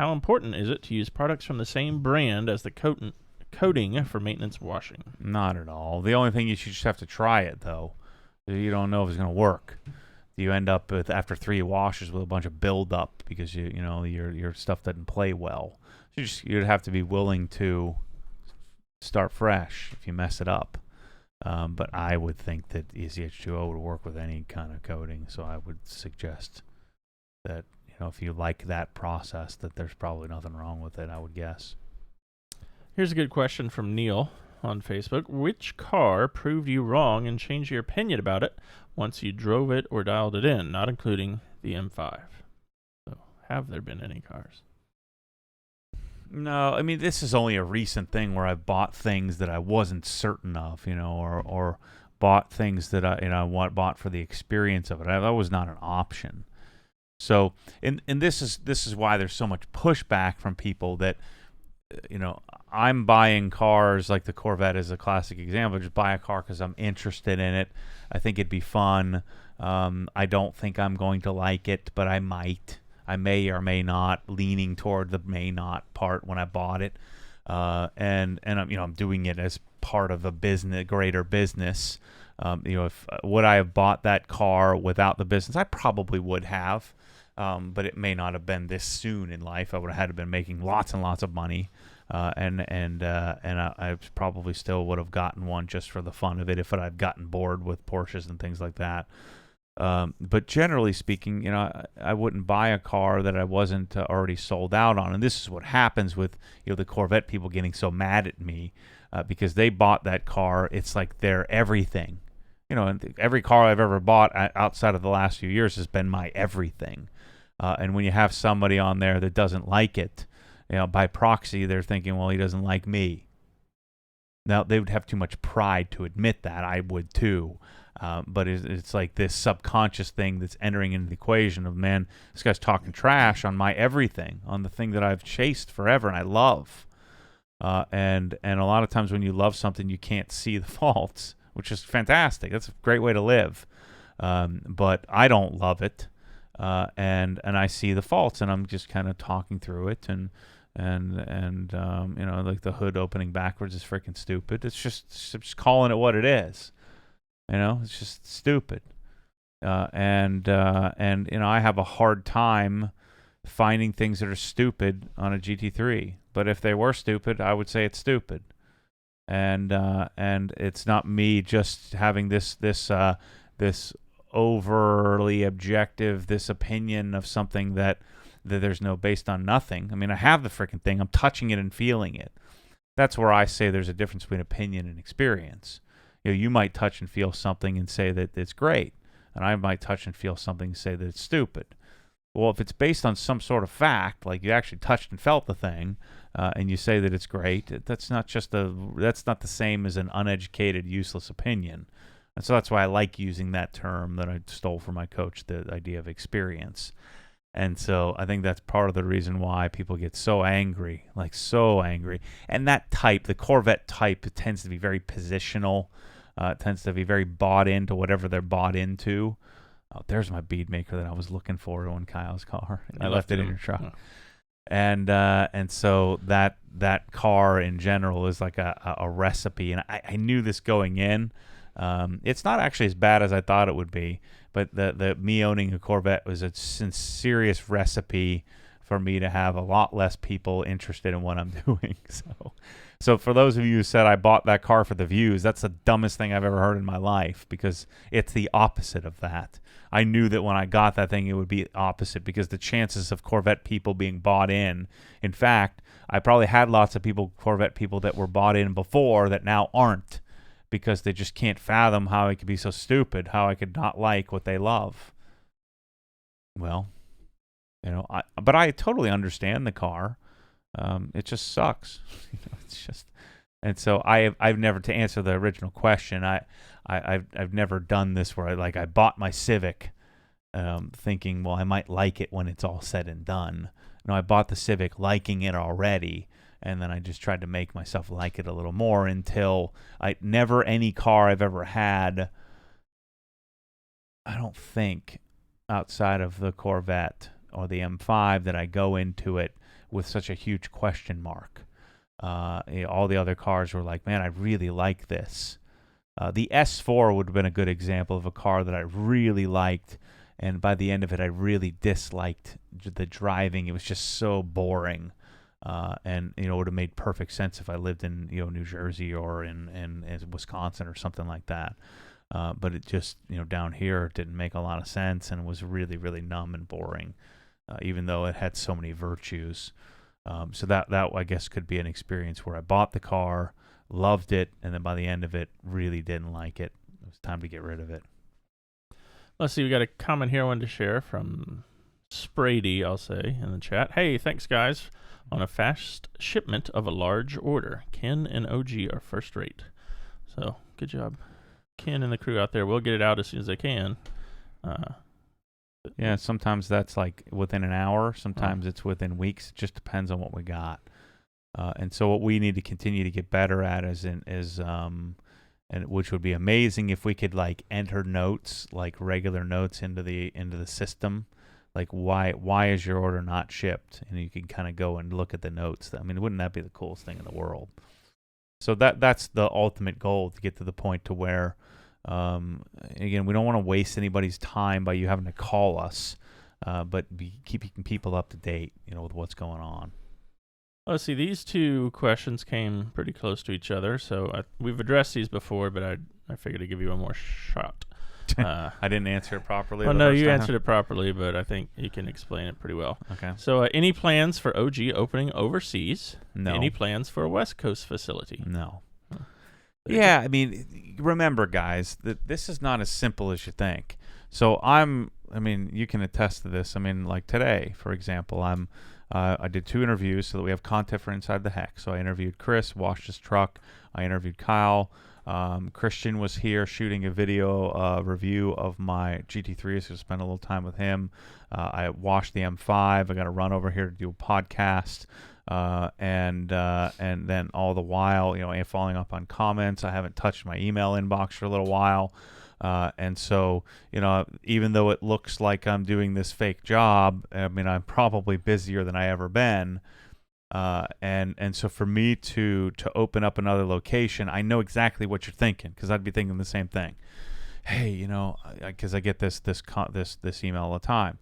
How important is it to use products from the same brand as the coating for maintenance washing? Not at all. The only thing you should just have to try it, though. You don't know if it's going to work. You end up with, after 3 washes, with a bunch of buildup because your stuff doesn't play well. You'd have to be willing to start fresh if you mess it up. But I would think that ECH2O would work with any kind of coating, so I would suggest that if you like that process, that there's probably nothing wrong with it, I would guess. Here's a good question from Neal on Facebook. Which car proved you wrong and changed your opinion about it once you drove it or dialed it in, not including the M5? So, have there been any cars? No, I mean, this is only a recent thing where I bought things that I wasn't certain of, or bought things that I bought for the experience of it. That was not an option. So, and this is why there's so much pushback from people that, I'm buying cars like the Corvette is a classic example. Just buy a car because I'm interested in it. I think it'd be fun. I don't think I'm going to like it, but I might. I may or may not, leaning toward the may not part when I bought it. And I'm doing it as part of a greater business. If would I have bought that car without the business? I probably would have. But it may not have been this soon in life. I would have had to been making lots and lots of money, and I probably still would have gotten one just for the fun of it if I'd gotten bored with Porsches and things like that. But generally speaking, I wouldn't buy a car that I wasn't already sold out on. And this is what happens with the Corvette people getting so mad at me because they bought that car. It's like they're everything. And every car I've ever bought outside of the last few years has been my everything. And when you have somebody on there that doesn't like it, by proxy, they're thinking, well, he doesn't like me. Now, they would have too much pride to admit that. I would too. But it's like this subconscious thing that's entering into the equation of, man, this guy's talking trash on my everything, on the thing that I've chased forever and I love. And a lot of times when you love something, you can't see the faults, which is fantastic. That's a great way to live. But I don't love it. And I see the faults, and I'm just kind of talking through it, and like the hood opening backwards is freaking stupid. It's just calling it what it is. It's just stupid. And I have a hard time finding things that are stupid on a GT3. But if they were stupid, I would say it's stupid. And it's not me just having this overly objective, this opinion of something that there's no based on nothing. I mean, I have the freaking thing. I'm touching it and feeling it. That's where I say there's a difference between opinion and experience. You might touch and feel something and say that it's great, and I might touch and feel something and say that it's stupid. Well, if it's based on some sort of fact, like you actually touched and felt the thing, and you say that it's great, that's not the same as an uneducated, useless opinion. And so that's why I like using that term that I stole from my coach, the idea of experience. And so I think that's part of the reason why people get so angry, like so angry. And that type, the Corvette type, it tends to be very positional. It tends to be very bought into whatever they're bought into. Oh, there's my bead maker that I was looking for in Kyle's car. I left it in your truck. Yeah. And so that car in general is like a recipe. And I knew this going in. It's not actually as bad as I thought it would be, but the me owning a Corvette was a serious recipe for me to have a lot less people interested in what I'm doing. So for those of you who said I bought that car for the views, that's the dumbest thing I've ever heard in my life, because it's the opposite of that. I knew that when I got that thing, it would be opposite, because the chances of Corvette people being bought in fact, I probably had lots of Corvette people that were bought in before that now aren't, because they just can't fathom how I could be so stupid, how I could not like what they love. Well, but I totally understand the car. it just sucks. It's just, and so I've never, to answer the original question, I've never done this where I bought my Civic, thinking, well, I might like it when it's all said and done. No, I bought the Civic liking it already, and then I just tried to make myself like it a little more until never any car I've ever had, I don't think, outside of the Corvette or the M5, that I go into it with such a huge question mark. All the other cars were like, man, I really like this. The S4 would have been a good example of a car that I really liked, and by the end of it, I really disliked the driving. It was just so boring. And it would have made perfect sense if I lived in New Jersey or in Wisconsin or something like that. But it just down here it didn't make a lot of sense and was really, really numb and boring, even though it had so many virtues. So that I guess could be an experience where I bought the car, loved it, and then by the end of it really didn't like it. It was time to get rid of it. Let's see, we got a comment here I wanted to share from Sprady, I'll say, in the chat. Hey, thanks guys. On a fast shipment of a large order, Ken and OG are first rate. So good job, Ken and the crew out there. We'll get it out as soon as they can. Yeah, sometimes that's like within an hour. Sometimes it's within weeks. It just depends on what we got. And so what we need to continue to get better at and which would be amazing if we could like enter notes, like regular notes into the system. Like why is your order not shipped? And you can kind of go and look at the notes. I mean, wouldn't that be the coolest thing in the world? So that's the ultimate goal, to get to the point to where, again, we don't want to waste anybody's time by you having to call us, but be keeping people up to date, with what's going on. Let's see. These two questions came pretty close to each other, so we've addressed these before, but I figured I'd give you one more shot. I didn't answer it properly. Well, no, you answered it properly, but I think you can explain it pretty well. Okay. So, any plans for OG opening overseas? No. Any plans for a West Coast facility? No. Yeah, I mean, remember, guys, that this is not as simple as you think. So you can attest to this. I mean, like today, for example, I did 2 interviews so that we have content for Inside the Heck. So I interviewed Chris, washed his truck. I interviewed Kyle. Christian was here shooting a video review of my GT3, so I spent a little time with him. I washed the M5. I got to run over here to do a podcast, and then all the while, following up on comments. I haven't touched my email inbox for a little while, and so even though it looks like I'm doing this fake job, I mean I'm probably busier than I ever been. And so for me to open up another location, I know exactly what you're thinking, because I'd be thinking the same thing. Hey, because I get this email all the time.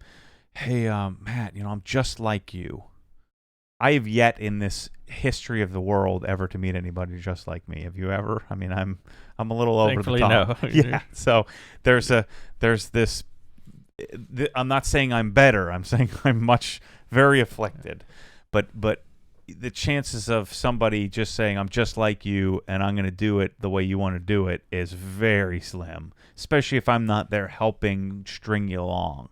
Hey, Matt, I'm just like you. I have yet in this history of the world ever to meet anybody just like me. Have you ever? I mean, I'm a little over the top. No. Yeah. So there's this. I'm not saying I'm better. I'm saying I'm very afflicted. But the chances of somebody just saying, I'm just like you and I'm going to do it the way you want to do it is very slim, especially if I'm not there helping string you along.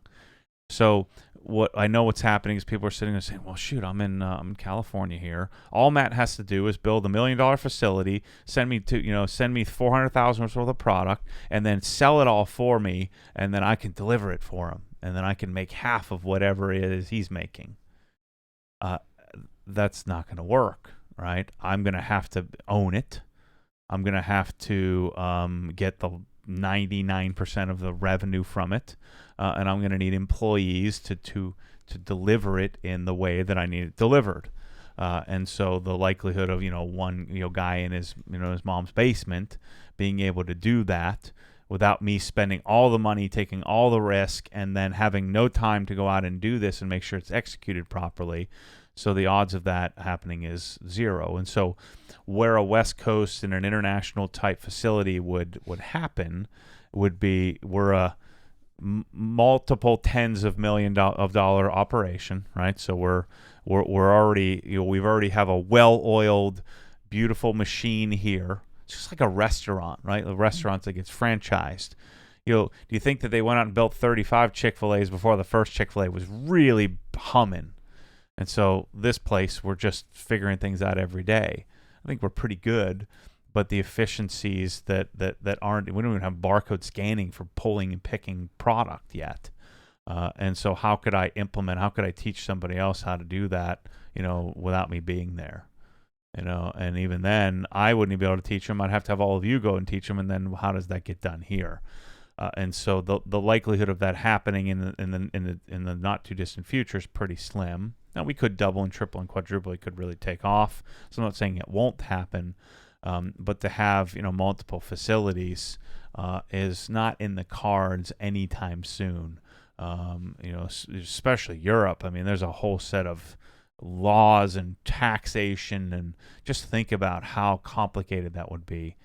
So what I know what's happening is people are sitting there saying, well, shoot, I'm in California here. All Matt has to do is build $1 million facility, send me $400,000 worth of product, and then sell it all for me, and then I can deliver it for him, and then I can make half of whatever it is he's making. That's not going to work, right? I'm going to have to own it. I'm going to have to get the 99% of the revenue from it, and I'm going to need employees to deliver it in the way that I need it delivered. And so the likelihood of one guy in his his mom's basement being able to do that without me spending all the money, taking all the risk, and then having no time to go out and do this and make sure it's executed properly. So the odds of that happening is 0. And so where a West Coast and an international type facility would happen would be we're a multiple tens of million dollar operation, right? So we're already we've already have a well-oiled, beautiful machine here. It's just like a restaurant, right? The restaurant that gets franchised. Do you think that they went out and built 35 Chick-fil-A's before the first Chick-fil-A was really humming? And so this place, we're just figuring things out every day. I think we're pretty good, but the efficiencies that aren't, we don't even have barcode scanning for pulling and picking product yet. And so how could I teach somebody else how to do that, without me being there? And even then, I wouldn't be able to teach them. I'd have to have all of you go and teach them, and then how does that get done here? And so the likelihood of that happening in the not too distant future is pretty slim. Now we could double and triple and quadruple. It could really take off. So I'm not saying it won't happen, but to have multiple facilities is not in the cards anytime soon. Especially Europe. I mean, there's a whole set of laws and taxation, and just think about how complicated that would be.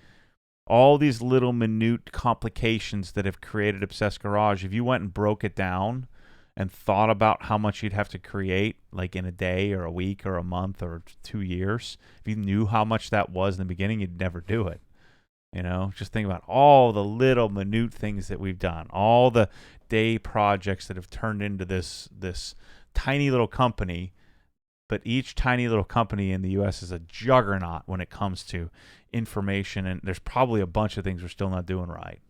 All these little minute complications that have created Obsessed Garage, if you went and broke it down and thought about how much you'd have to create, like in a day or a week or a month or 2 years, if you knew how much that was in the beginning, you'd never do it. Just think about all the little minute things that we've done, all the day projects that have turned into this tiny little company. But each tiny little company in the U.S. is a juggernaut when it comes to information, and there's probably a bunch of things we're still not doing right.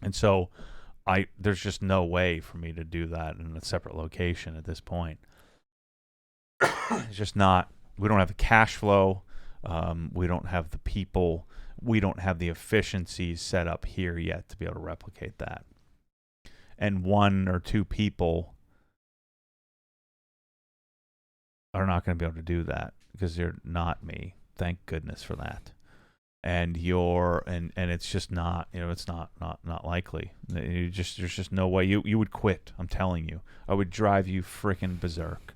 And so there's just no way for me to do that in a separate location at this point. It's just not. We don't have the cash flow. We don't have the people. We don't have the efficiencies set up here yet to be able to replicate that. And 1 or 2 people are not going to be able to do that because they're not me. Thank goodness for that. And it's just not, it's not likely. There's just no way you would quit. I'm telling you, I would drive you freaking berserk,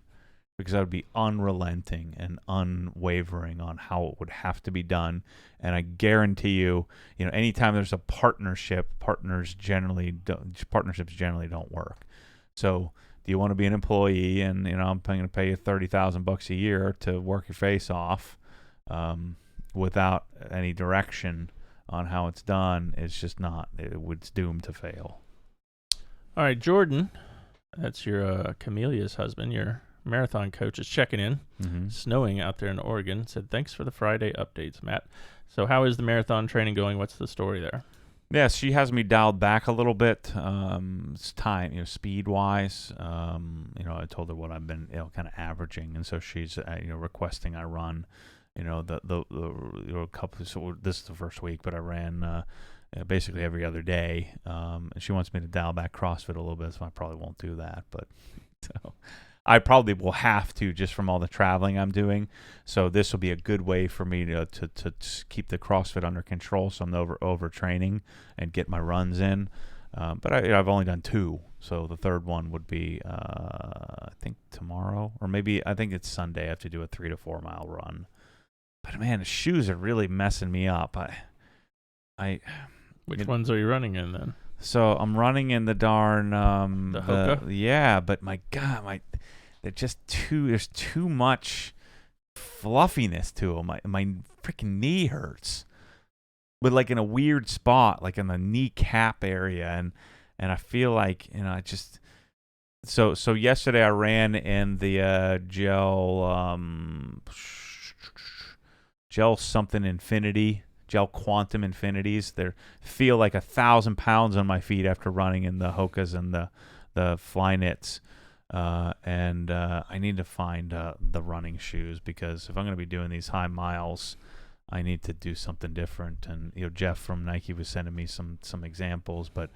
because I would be unrelenting and unwavering on how it would have to be done. And I guarantee you, anytime there's a partnership, partnerships generally don't work. So do you want to be an employee and, I'm going to pay you $30,000 a year to work your face off without any direction on how it's done? It's just not. It's doomed to fail. All right, Jordan, that's your Camelia's husband, your marathon coach, is checking in. Mm-hmm. Snowing out there in Oregon. Said, thanks for the Friday updates, Matt. So how is the marathon training going? What's the story there? Yeah, she has me dialed back a little bit. It's time, speed-wise. I told her what I've been, kind of averaging, and so she's, requesting I run, the couple. So this is the first week, but I ran basically every other day. And she wants me to dial back CrossFit a little bit, so I probably won't do that. But so I probably will have to, just from all the traveling I'm doing. So this will be a good way for me to keep the CrossFit under control, so I'm not overtraining and get my runs in. But I've only done 2, so the third one would be I think tomorrow, or maybe I think it's Sunday. I have to do a 3 to 4 mile run. But man, the shoes are really messing me up. Which ones are you running in then? So I'm running in the darn the Hoka? Yeah, but my God, they're just there's too much fluffiness to them. My freaking knee hurts, but like in a weird spot, like in the kneecap area, and I feel like I just. So yesterday I ran in the gel something infinity. Gel Quantum Infinities. They feel like 1,000 pounds on my feet after running in the Hokas and the Flyknits. And I need to find the running shoes, because if I'm going to be doing these high miles, I need to do something different. And Jeff from Nike was sending me some examples, but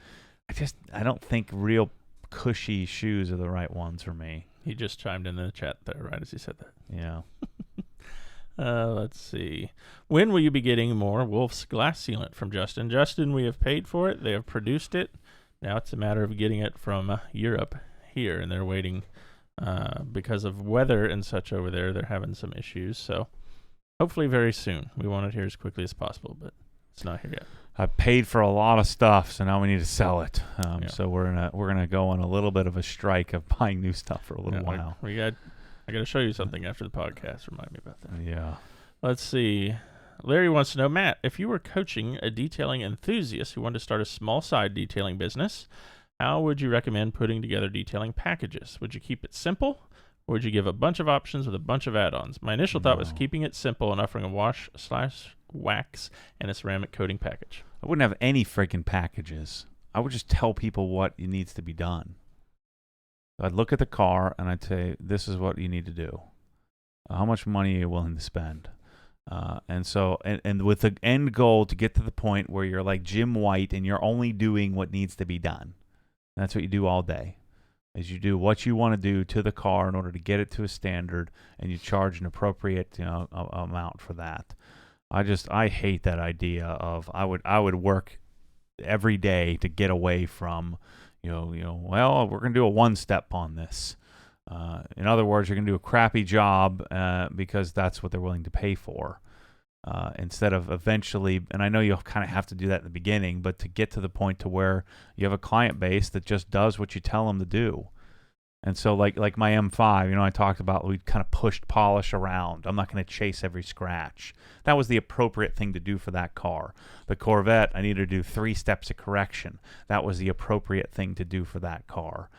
I don't think real cushy shoes are the right ones for me. He just chimed in the chat there right as he said that. Yeah. Let's see. When will you be getting more Wolf's glass sealant from Justin? Justin, we have paid for it. They have produced it. Now it's a matter of getting it from Europe here, and they're waiting because of weather and such over there. They're having some issues, so hopefully very soon. We want it here as quickly as possible, but it's not here yet. I paid for a lot of stuff, so now we need to sell it. So we're gonna go on a little bit of a strike of buying new stuff for a little while. I got to show you something after the podcast. Remind me about that. Yeah. Let's see. Larry wants to know, Matt, if you were coaching a detailing enthusiast who wanted to start a small side detailing business, how would you recommend putting together detailing packages? Would you keep it simple, Or would you give a bunch of options with a bunch of add-ons? My initial thought was No. keeping it simple and offering a wash/wax and a ceramic coating package. I wouldn't have any freaking packages. I would just tell people what needs to be done. I'd look at the car and I'd say, this is what you need to do. How much money are you willing to spend? And with the end goal to get to the point where you're like Jim White and you're only doing what needs to be done. That's what you do all day, is you do what you want to do to the car in order to get it to a standard, and you charge an appropriate amount for that. I hate that idea of I would work every day to get away from well, we're gonna do a one-step on this. In other words, you're gonna do a crappy job because that's what they're willing to pay for. Instead of eventually, and I know you'll kind of have to do that in the beginning, but to get to the point to where you have a client base that just does what you tell them to do. And so like my M5, I talked about, we kind of pushed polish around. I'm not going to chase every scratch. That was the appropriate thing to do for that car. The Corvette, I needed to do 3 steps of correction. That was the appropriate thing to do for that car.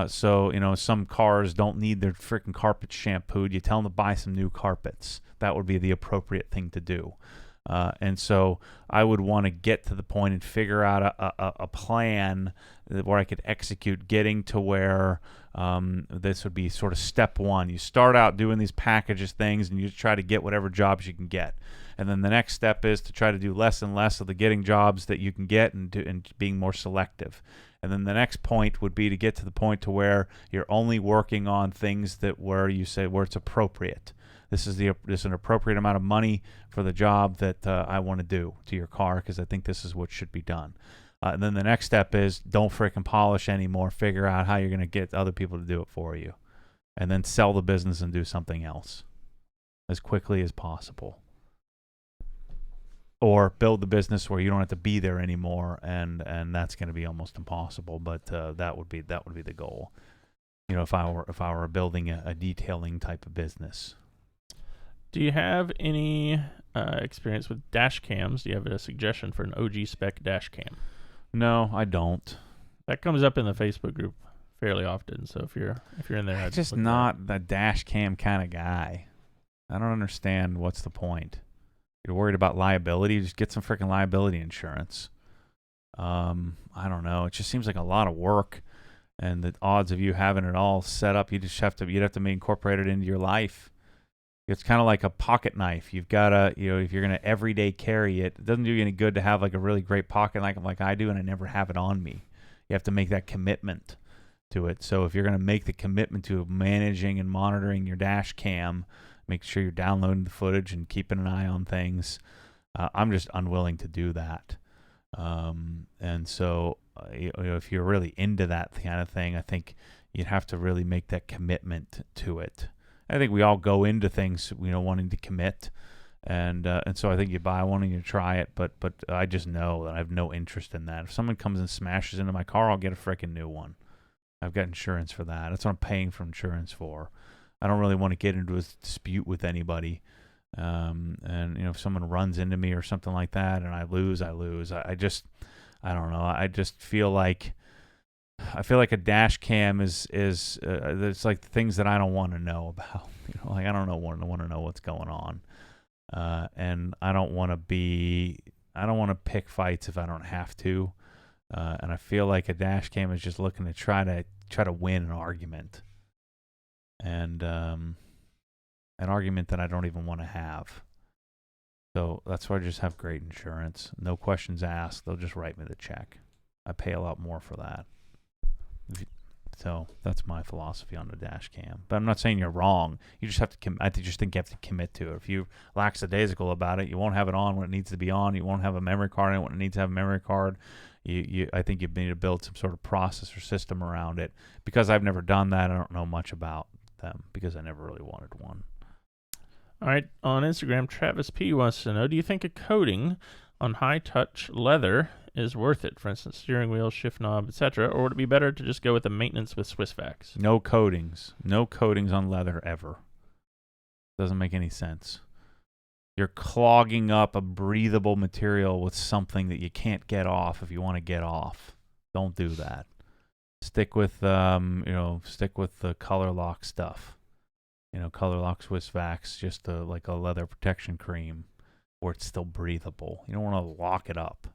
So some cars don't need their freaking carpets shampooed. You tell them to buy some new carpets. That would be the appropriate thing to do. And so I would want to get to the point and figure out a plan where I could execute getting to where this would be sort of step 1. You start out doing these packages things and you try to get whatever jobs you can get. And then the next step is to try to do less and less of the getting jobs that you can get and being more selective. And then the next point would be to get to the point to where you're only working on things where it's appropriate. This is an appropriate amount of money for the job that I want to do to your car because I think this is what should be done. And then the next step is don't freaking polish anymore. Figure out how you're going to get other people to do it for you. And then sell the business and do something else as quickly as possible. Or build the business where you don't have to be there anymore, and that's going to be almost impossible. But that would be the goal. If I were building a detailing type of business. Do you have any experience with dash cams? Do you have a suggestion for an OG spec dash cam? No, I don't. That comes up in the Facebook group fairly often. So if you're in there, I'm just not the dash cam kind of guy. I don't understand what's the point. You're worried about liability? Just get some freaking liability insurance. I don't know. It just seems like a lot of work, and the odds of you having it all set up, you'd have to incorporate it into your life. It's kind of like a pocket knife. You've got to, if you're going to everyday carry it, it doesn't do you any good to have like a really great pocket knife like I do, and I never have it on me. You have to make that commitment to it. So if you're going to make the commitment to managing and monitoring your dash cam, make sure you're downloading the footage and keeping an eye on things. I'm just unwilling to do that. And so, if you're really into that kind of thing, I think you'd have to really make that commitment to it. I think we all go into things, wanting to commit, and so I think you buy one and you try it. But I just know that I have no interest in that. If someone comes and smashes into my car, I'll get a freaking new one. I've got insurance for that. That's what I'm paying for insurance for. I don't really want to get into a dispute with anybody. And if someone runs into me or something like that and I lose. I don't know. I just feel like a dash cam is it's like things that I don't want to know about. Like I don't want to know what's going on. And I don't want to pick fights if I don't have to. And I feel like a dash cam is just looking to try to win an argument. And an argument that I don't even want to have. So that's why I just have great insurance. No questions asked. They'll just write me the check. I pay a lot more for that. So that's my philosophy on the dash cam. But I'm not saying you're wrong. You just have to. I just think you have to commit to it. If you lackadaisical about it, you won't have it on when it needs to be on. You won't have a memory card in it when it needs to have a memory card. I think you need to build some sort of process or system around it. Because I've never done that, I don't know much about them because I never really wanted one. All right, on Instagram, Travis P wants to know, do you think a coating on high-touch leather is worth it? For instance, steering wheel, shift knob, etc., or would it be better to just go with the maintenance with Swiss Vacs? No coatings on leather ever. Doesn't make any sense. You're clogging up a breathable material with something that you can't get off if you want to get off. Don't do that. Stick with the color lock stuff. Color Lock Swiss Vax, just like a leather protection cream, where it's still breathable. You don't want to lock it up.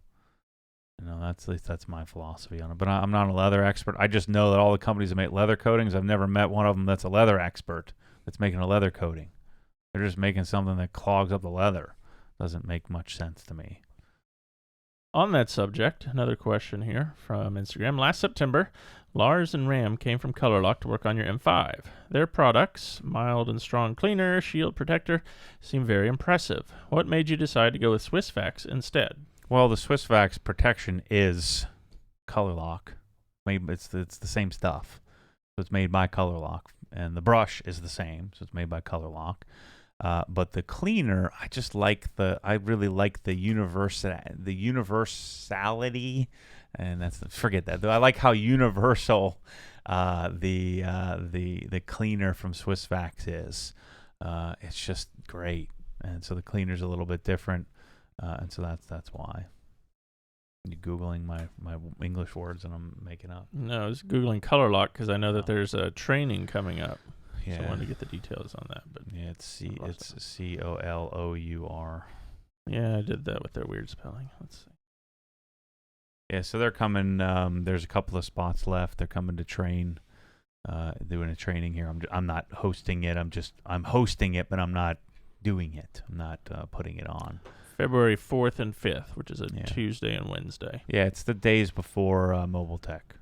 At least that's my philosophy on it. But I'm not a leather expert. I just know that all the companies that make leather coatings, I've never met one of them that's a leather expert that's making a leather coating. They're just making something that clogs up the leather. Doesn't make much sense to me. On that subject, another question here from Instagram. Last September, Lars and Ram came from Color Lock to work on your M5. Their products, mild and strong cleaner, shield protector, seem very impressive. What made you decide to go with Swiss Vax instead? Well, the Swiss Vax protection is Color Lock. It's the same stuff. So it's made by Color Lock. And the brush is the same, so it's made by Color Lock. But the cleaner, I really like the universality, and forget that. I like how universal the cleaner from Swiss Vax is. It's just great, and so the cleaner's a little bit different, and so that's why. You Googling my English words and I'm making up. No, I was Googling Color Lock because I know that there's a training coming up. Yeah. So I wanted to get the details on that. But yeah, it's COLOUR. Yeah, I did that with their weird spelling. Let's see. Yeah, so they're coming. There's a couple of spots left. They're coming to train, doing a training here. I'm not hosting it. I'm hosting it, but I'm not doing it. I'm not putting it on. February 4th and 5th, which is a Tuesday and Wednesday. Yeah, it's the days before Mobile Tech.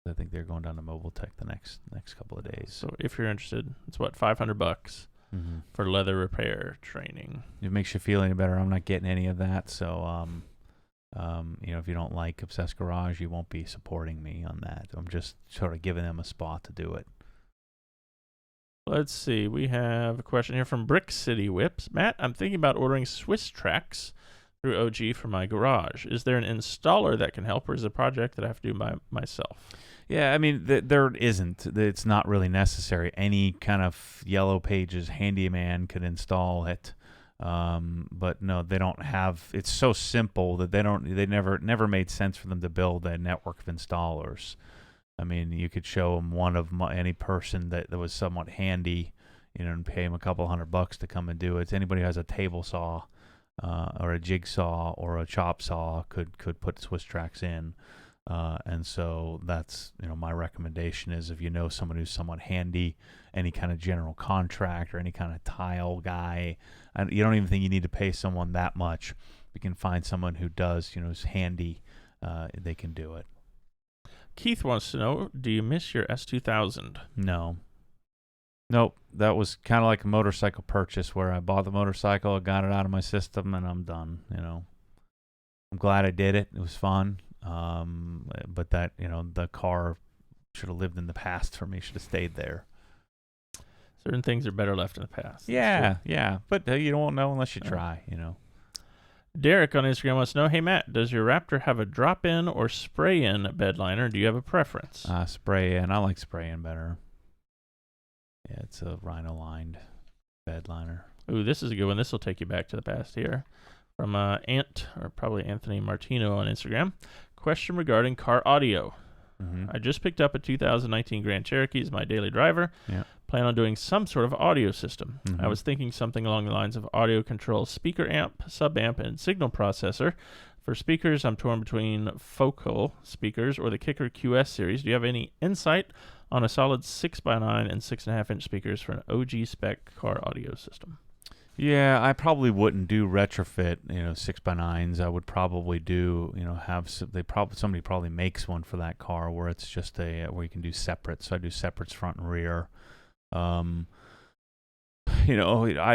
I think they're going down to Mobile Tech the next couple of days. So if you're interested, it's $500 for leather repair training. It makes you feel any better. I'm not getting any of that. So, if you don't like Obsessed Garage, you won't be supporting me on that. I'm just sort of giving them a spot to do it. Let's see. We have a question here from Brick City Whips. Matt, I'm thinking about ordering Swiss tracks through OG for my garage. Is there an installer that can help, or is it a project that I have to do by myself? Yeah, I mean, there isn't. It's not really necessary. Any kind of Yellow Pages handyman could install it. But no, they don't have. It's so simple that they never made sense for them to build a network of installers. I mean, you could show them any person that was somewhat handy, and pay them a couple $100 to come and do it. Anybody who has a table saw, or a jigsaw or a chop saw could put Swiss tracks in. And so that's, my recommendation is, if you know someone who's somewhat handy, any kind of general contractor, any kind of tile guy, and you don't even think you need to pay someone that much. You can find someone who does, who's handy. They can do it. Keith wants to know, do you miss your S2000? No. Nope. That was kind of like a motorcycle purchase where I bought the motorcycle, I got it out of my system, and I'm done. I'm glad I did it. It was fun. But that, the car should have lived in the past for me, should have stayed there. Certain things are better left in the past. Yeah. But you won't know unless you try, Derek on Instagram wants to know, hey, Matt, does your Raptor have a drop-in or spray-in bed liner? Do you have a preference? Spray-in. I like spray-in better. Yeah, it's a rhino-lined bed liner. Ooh, this is a good one. This will take you back to the past here. From probably Anthony Martino on Instagram. Question regarding car audio. I just picked up a 2019 Grand Cherokee as my daily driver. Yeah. Plan on doing some sort of audio system. I was thinking something along the lines of audio control, speaker amp, sub amp, and signal processor. For speakers, I'm torn between Focal speakers or the Kicker QS series. Do you have any insight on a solid 6x9 and 6.5-inch speakers for an OG spec car audio system? Yeah, I probably wouldn't do retrofit, 6x9s. I would probably do, somebody probably makes one for that car where it's just where you can do separates. So I do separates front and rear. I've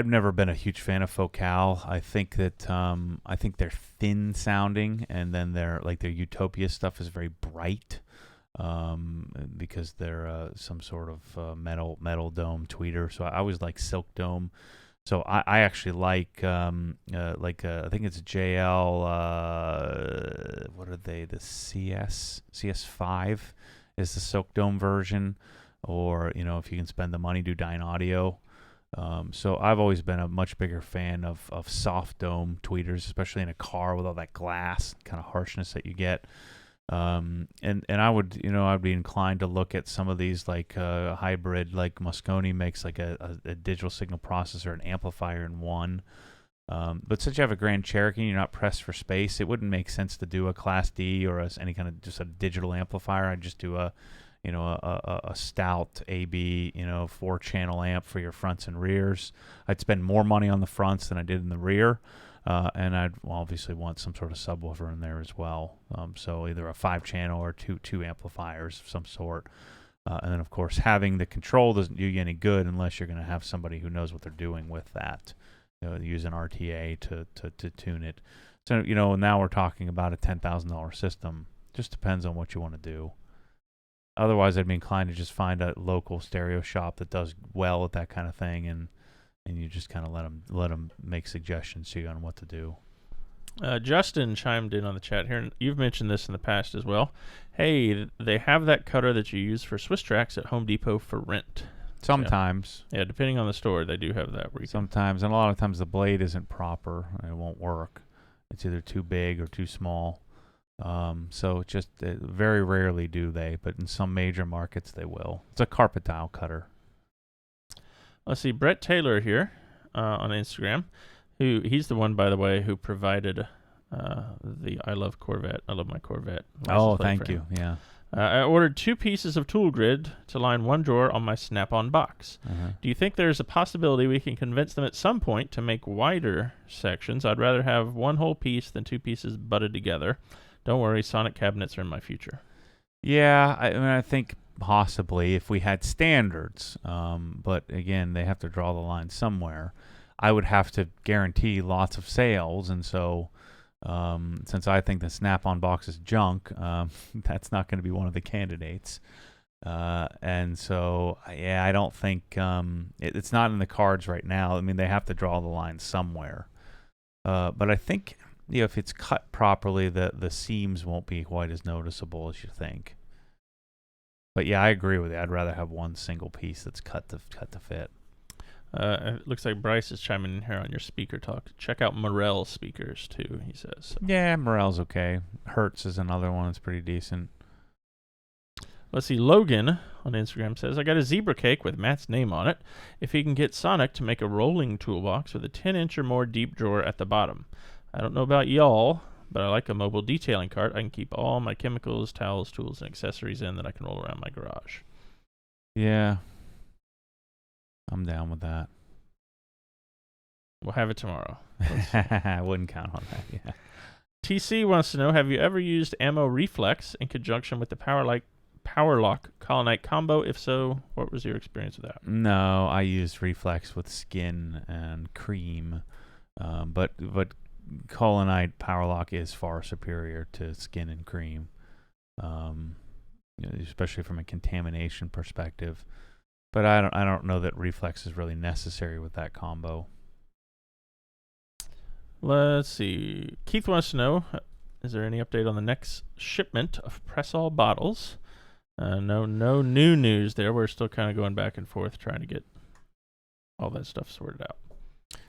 never been a huge fan of Focal. I think that I think they're thin sounding, and then their Utopia stuff is very bright, because they're some sort of metal dome tweeter. So I always like Silk Dome. So I actually like I think it's JL. What are they? The CS5 is the Silk Dome version, or if you can spend the money, do Dyne Audio. So I've always been a much bigger fan of soft dome tweeters, especially in a car with all that glass kind of harshness that you get. And I would, I'd be inclined to look at some of these like hybrid, like Moscone makes like a digital signal processor and amplifier in one. But since you have a Grand Cherokee and you're not pressed for space, it wouldn't make sense to do a Class D or any kind of just a digital amplifier. I'd just do a stout AB, 4-channel amp for your fronts and rears. I'd spend more money on the fronts than I did in the rear. And I'd obviously want some sort of subwoofer in there as well. So either a 5-channel or two amplifiers of some sort. And then, of course, having the control doesn't do you any good unless you're going to have somebody who knows what they're doing with that. Use an RTA to tune it. So, now we're talking about a $10,000 system. Just depends on what you want to do. Otherwise, I'd be inclined to just find a local stereo shop that does well at that kind of thing, and you just kind of let them make suggestions to you on what to do. Justin chimed in on the chat here, and you've mentioned this in the past as well. Hey, they have that cutter that you use for Swiss tracks at Home Depot for rent. Sometimes. Yeah, depending on the store, they do have that. Sometimes, and a lot of times the blade isn't proper, and it won't work. It's either too big or too small. So just very rarely do they, but in some major markets they will. It's a carpet tile cutter. Let's see, Brett Taylor here on Instagram, he's the one, by the way, who provided the I Love Corvette. I love my Corvette. Oh, thank you. Yeah. I ordered 2 pieces of tool grid to line one drawer on my Snap-on box. Do you think there's a possibility we can convince them at some point to make wider sections? I'd rather have one whole piece than 2 pieces butted together. Don't worry, Sonic cabinets are in my future. Yeah, I think possibly if we had standards. But again, they have to draw the line somewhere. I would have to guarantee lots of sales, and so since I think the Snap-on box is junk, that's not going to be one of the candidates. And so, yeah, I don't think it's not in the cards right now. I mean, they have to draw the line somewhere. But I think if it's cut properly, the seams won't be quite as noticeable as you think. But yeah, I agree with you. I'd rather have one single piece that's cut to fit. It looks like Bryce is chiming in here on your speaker talk. Check out Morel speakers too, he says. So. Yeah, Morel's okay. Hertz is another one that's pretty decent. Let's see, Logan on Instagram says, I got a zebra cake with Matt's name on it. If he can get Sonic to make a rolling toolbox with a 10-inch or more deep drawer at the bottom. I don't know about y'all, but I like a mobile detailing cart. I can keep all my chemicals, towels, tools, and accessories in that I can roll around my garage. Yeah. I'm down with that. We'll have it tomorrow. I wouldn't count on that, yeah. TC wants to know, have you ever used Ammo Reflex in conjunction with the Power Lock Colonite combo? If so, what was your experience with that? No, I used Reflex with Skin and Cream. But Colonite Power Lock is far superior to Skin and Cream, especially from a contamination perspective. But I don't know that Reflex is really necessary with that combo. Let's see. Keith wants to know, is there any update on the next shipment of Press-All bottles? No new news there. We're still kind of going back and forth trying to get all that stuff sorted out.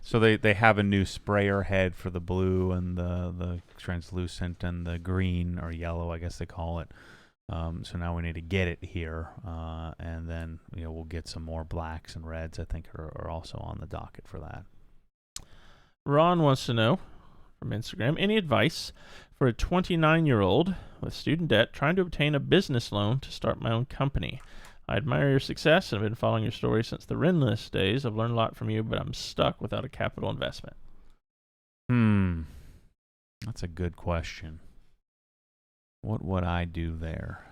So they have a new sprayer head for the blue and the translucent and the green or yellow, I guess they call it. So now we need to get it here, and then we'll get some more blacks and reds. I think are also on the docket for that. Ron wants to know from Instagram, any advice for a 29-year-old with student debt trying to obtain a business loan to start my own company? I admire your success and have been following your story since the Renless days. I've learned a lot from you, but I'm stuck without a capital investment. That's a good question. What would I do there?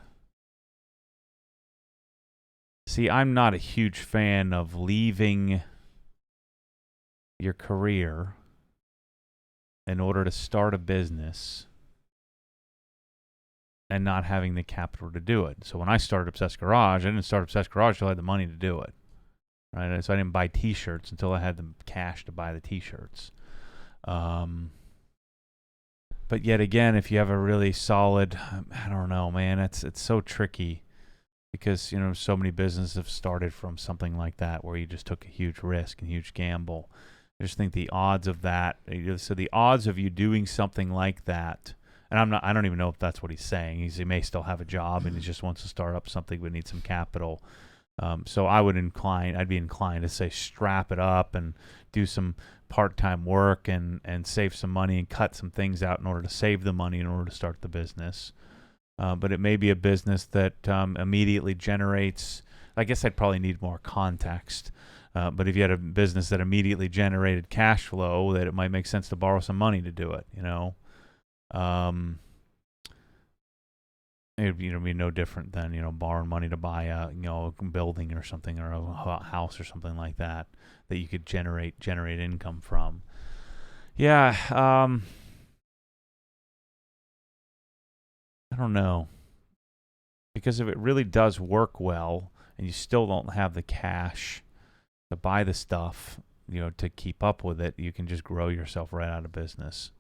See, I'm not a huge fan of leaving your career in order to start a business and not having the capital to do it. So when I started Obsessed Garage, I didn't start Obsessed Garage until I had the money to do it. Right? So I didn't buy T-shirts until I had the cash to buy the T-shirts. But yet again, if you have a really solid, I don't know, man, it's so tricky because, so many businesses have started from something like that where you just took a huge risk and huge gamble. I just think the odds of that, so the odds of you doing something like that And I don't even know if that's what he's saying. He may still have a job and he just wants to start up something but needs some capital. So I'd be inclined to say strap it up and do some part-time work and save some money and cut some things out in order to save the money in order to start the business. But it may be a business that immediately generates, I guess I'd probably need more context. But if you had a business that immediately generated cash flow, that it might make sense to borrow some money to do it, It'd be no different than borrowing money to buy a building or something, or a house or something like that you could generate income from. Yeah, I don't know, because if it really does work well and you still don't have the cash to buy the stuff, to keep up with it, you can just grow yourself right out of business.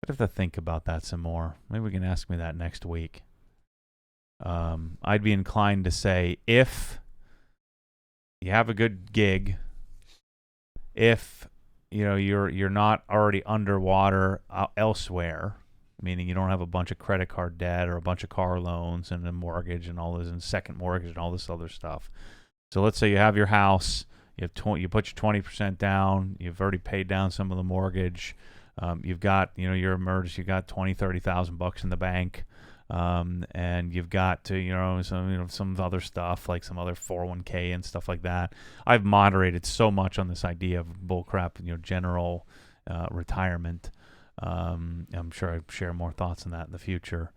I'd have to think about that some more. Maybe we can ask me that next week. I'd be inclined to say, if you have a good gig, if you're not already underwater elsewhere, meaning you don't have a bunch of credit card debt or a bunch of car loans and a mortgage and all this, and second mortgage and all this other stuff. So let's say you have your house, you put your 20% down, you've already paid down some of the mortgage, you've got your emergency, you got $20,000-$30,000 in the bank. And you've got to, some other stuff like some other 401k and stuff like that. I've moderated so much on this idea of bullcrap, general retirement. I'm sure I share more thoughts on that in the future.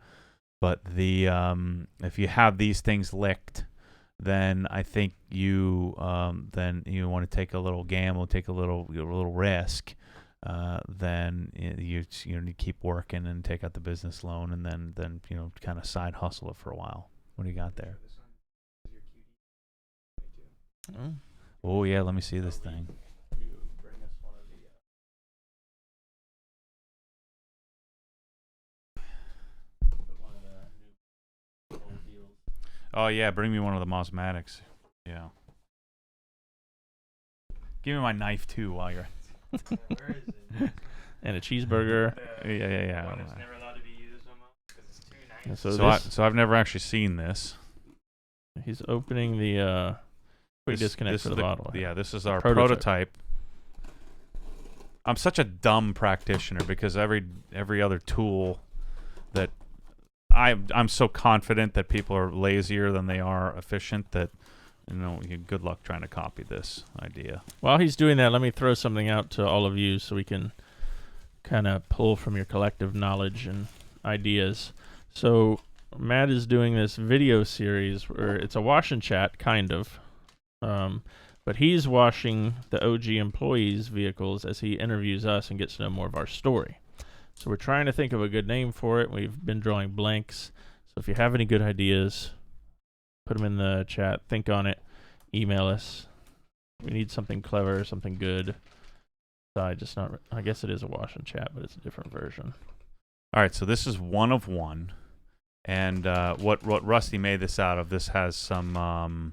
But if you have these things licked, then I think you want to take a little gamble, take a little risk. Then you need to keep working and take out the business loan, and then kind of side hustle it for a while. What do you got there? Oh yeah, let me see this thing. Oh yeah, bring me one of the Maas Matics. Yeah. Give me my knife too while you're. Where is it? And a cheeseburger. Yeah. One that's never allowed to be used because it's $2.90. So I've never actually seen this. He's opening the quick disconnect for the bottle. Yeah, this is our prototype. I'm such a dumb practitioner because every other tool that I'm so confident that people are lazier than they are efficient that. Good luck trying to copy this idea. While he's doing that, let me throw something out to all of you so we can kind of pull from your collective knowledge and ideas. So Matt is doing this video series where it's a wash and chat, kind of. But he's washing the OG employees' vehicles as he interviews us and gets to know more of our story. So we're trying to think of a good name for it. We've been drawing blanks. So if you have any good ideas, put them in the chat. Think on it. Email us. We need something clever, something good. I guess it is a wash and chat, but it's a different version. All right, so this is one of one, and what Rusty made this out of. This has some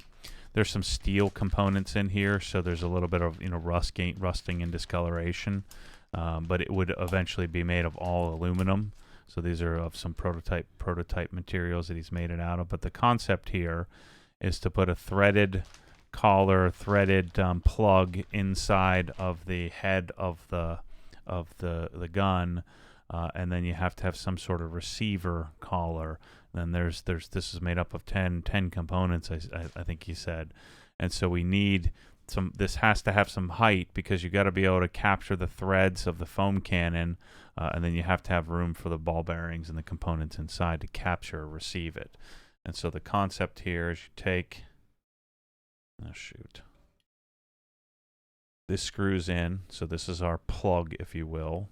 there's some steel components in here, so there's a little bit of rusting and discoloration, but it would eventually be made of all aluminum. So these are of some prototype materials that he's made it out of. But the concept here is to put a threaded collar, threaded plug inside of the head of the gun, and then you have to have some sort of receiver collar. Then this is made up of 10 components, I think he said, and so we need some. This has to have some height because you got to be able to capture the threads of the foam cannon. And then you have to have room for the ball bearings and the components inside to capture or receive it. And so the concept here is you take, this screws in, so this is our plug, if you will.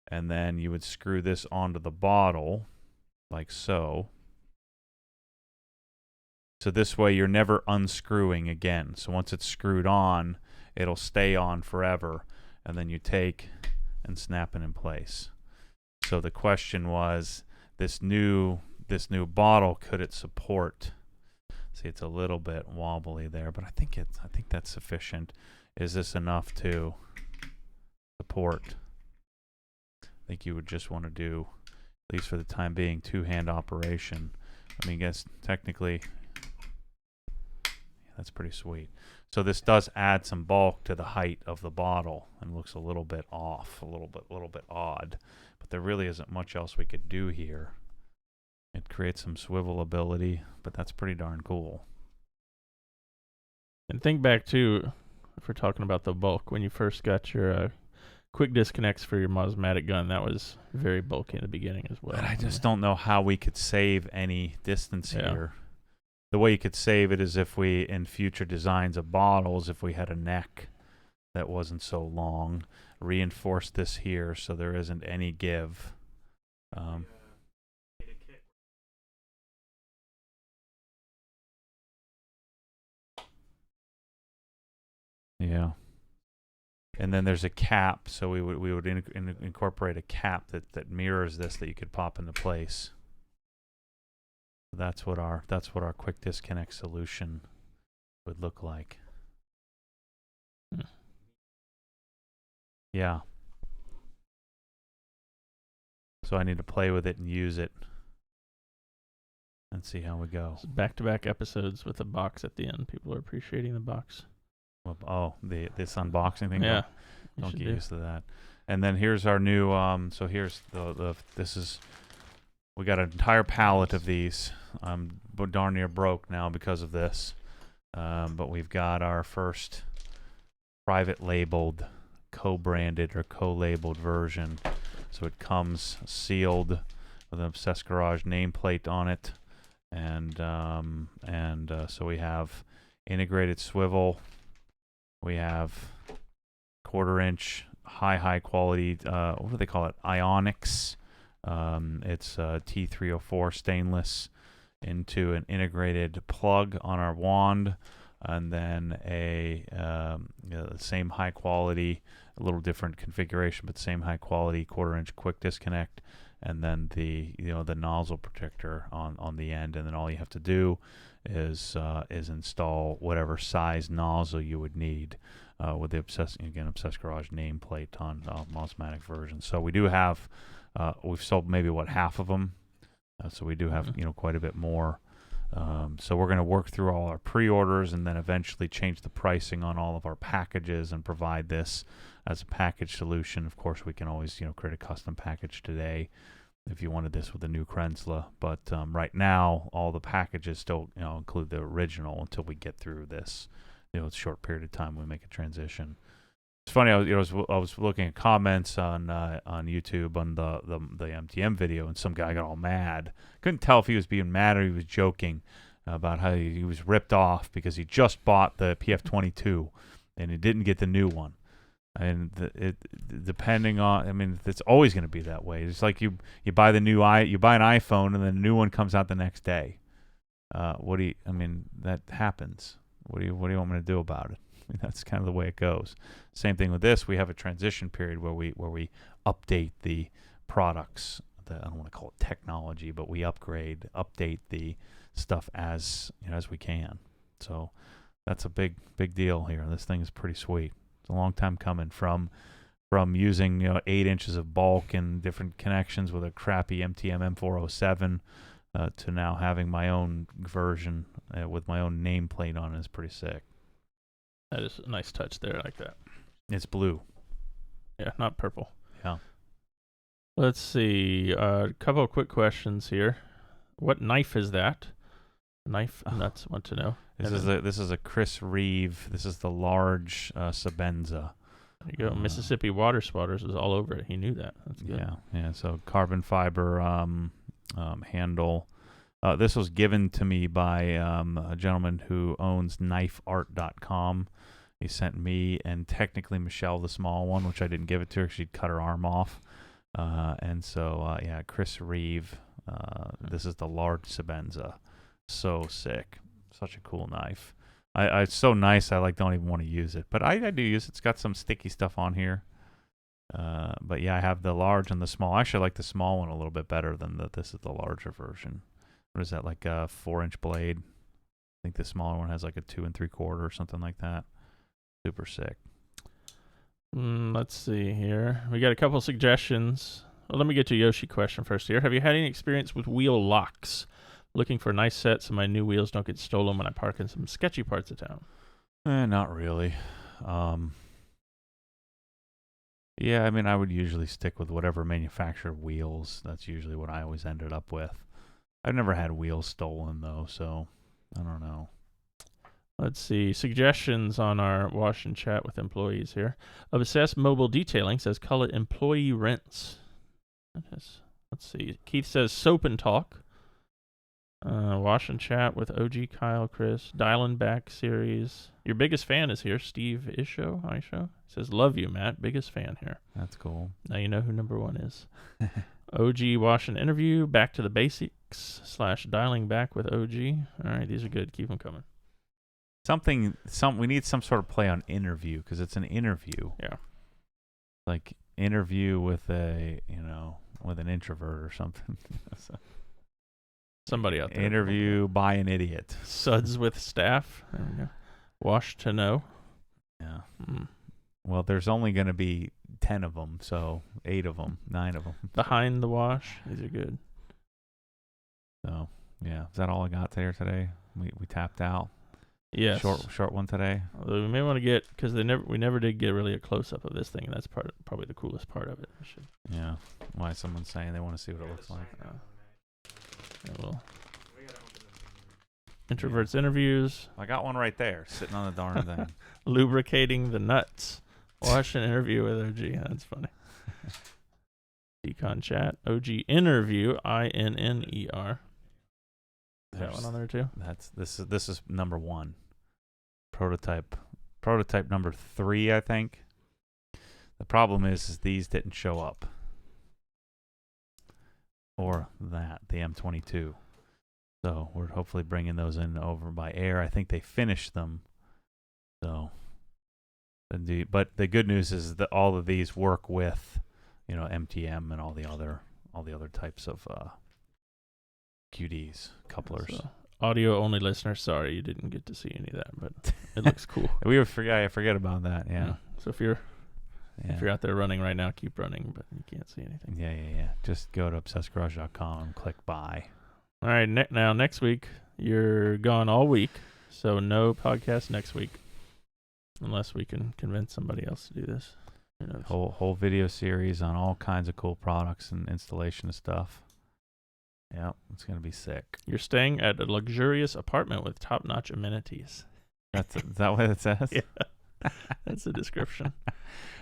And then you would screw this onto the bottle, like so. So this way you're never unscrewing again. So once it's screwed on, it'll stay on forever. And then you take and snap it in place. So the question was, this new bottle, could it support? See, it's a little bit wobbly there, but I think that's sufficient. Is this enough to support? I think you would just want to do at least for the time being, two-hand operation. I mean, I guess technically, that's pretty sweet. So this does add some bulk to the height of the bottle and looks a little bit off, a little bit odd. But there really isn't much else we could do here. It creates some swivel ability, but that's pretty darn cool. And think back to, if we're talking about the bulk, when you first got your quick disconnects for your Maas Matic gun, that was very bulky in the beginning as well. But I just don't know how we could save any distance here. The way you could save it is if we, in future designs of bottles, if we had a neck that wasn't so long, reinforce this here so there isn't any give. Yeah. And then there's a cap, so we would incorporate a cap that mirrors this that you could pop into place. That's what our quick disconnect solution would look like. Yeah. So I need to play with it and use it and see how we go. Back-to-back episodes with a box at the end. People are appreciating the box. Oh, this unboxing thing. Yeah. Don't get used to that. And then here's our new. So here's this is. We got an entire pallet of these. I'm darn near broke now because of this. But we've got our first private labeled, co-branded or co-labeled version. So it comes sealed with an Obsessed Garage nameplate on it, and so we have integrated swivel. We have 1/4 inch high quality. What do they call it? Ionics. It's T304 stainless into an integrated plug on our wand, and then the same high quality, a little different configuration, but same high quality 1/4 inch quick disconnect, and then the nozzle protector on the end, and then all you have to do is install whatever size nozzle you would need with the Obsessed Garage nameplate on Maas Matic version. So we do have. We've sold maybe half of them, so we do have quite a bit more. So we're going to work through all our pre-orders and then eventually change the pricing on all of our packages and provide this as a package solution. Of course, we can always create a custom package today if you wanted this with a new Krenzla. But right now, all the packages still include the original until we get through this short period of time. We make a transition. It's funny. I was looking at comments on YouTube on the MTM video, and some guy got all mad. Couldn't tell if he was being mad or he was joking about how he was ripped off because he just bought the PF22 and he didn't get the new one. And depending on, I mean, it's always going to be that way. It's like you buy you buy an iPhone and then a new one comes out the next day. That happens. What do you want me to do about it? I mean, that's kind of the way it goes. Same thing with this. We have a transition period where we update the products. I don't want to call it technology, but we update the stuff as we can. So that's a big deal here. This thing is pretty sweet. It's a long time coming from using 8 inches of bulk and different connections with a crappy MTM M407 to now having my own version with my own nameplate on it is pretty sick. That is a nice touch there. I like that. It's blue. Yeah, not purple. Yeah. Let's see. A couple of quick questions here. What knife is that? Knife nuts want to know. This is a Chris Reeve. This is the large Sabenza. There you go. Mississippi Water Spotters is all over it. He knew that. That's good. Yeah. So carbon fiber handle. This was given to me by a gentleman who owns knifeart.com. He sent me and technically Michelle the small one, which I didn't give it to her because she'd cut her arm off. Chris Reeve. This is the large Sabenza. So sick. Such a cool knife. It's so nice I don't even want to use it. But I do use it. It's got some sticky stuff on here. But yeah, I have the large and the small. Actually, I like the small one a little bit better than this is the larger version. What is that, like a 4-inch blade? I think the smaller one has like a 2 3/4 or something like that. Super sick. Let's see here. We got a couple suggestions. Well, let me get to Yoshi question first here. Have you had any experience with wheel locks? Looking for a nice set so my new wheels don't get stolen when I park in some sketchy parts of town. Not really. Yeah, I mean, I would usually stick with whatever manufacturer wheels. That's usually what I always ended up with. I've never had wheels stolen, though, so I don't know. Let's see. Suggestions on our wash and chat with employees here. Obsessed Mobile Detailing says call it employee rents. Let's see. Keith says soap and talk. Wash and chat with OG Kyle, Chris. Dialing Back series. Your biggest fan is here, Steve Isho. Says love you, Matt. Biggest fan here. That's cool. Now you know who number one is. OG Wash and Interview. Back to the Basics / Dialing Back with OG. All right, these are good. Keep them coming. We need some sort of play on interview because it's an interview. Yeah. Like interview with with an introvert or something. Somebody out there. Interview by an idiot. Suds with staff. There we go. Wash to know. Yeah. Well, there's only going to be 10 of them, so 8 of them, 9 of them. Behind the wash. These are good. So, yeah. Is that all I got today? We tapped out. Yes. Short one today. Although we may want to get, because we never did get really a close-up of this thing. That's probably the coolest part of it. Yeah. Why is someone saying they want to see what it looks like? Introverts interviews. I got one right there, sitting on the darn thing. Lubricating the nuts. Watch an interview with OG. That's funny. Decon chat. OG interview. INNER. That one on there too. This is number 1. Prototype number 3, I think. The problem is these didn't show up. Or the M22. So we're hopefully bringing those in over by air. I think they finished them. So, but the good news is that all of these work with, MTM and all the other types of QDs, couplers. So, audio only listeners, sorry you didn't get to see any of that, but it looks cool. I forget about that. Yeah. So if you're out there running right now, keep running, but you can't see anything. Yeah. Just go to obsessedgarage.com and click buy. All right, now next week, you're gone all week, so no podcast next week, unless we can convince somebody else to do this. Who knows? Whole video series on all kinds of cool products and installation of stuff. Yeah, it's going to be sick. You're staying at a luxurious apartment with top-notch amenities. Is that what it says? Yeah, that's the description.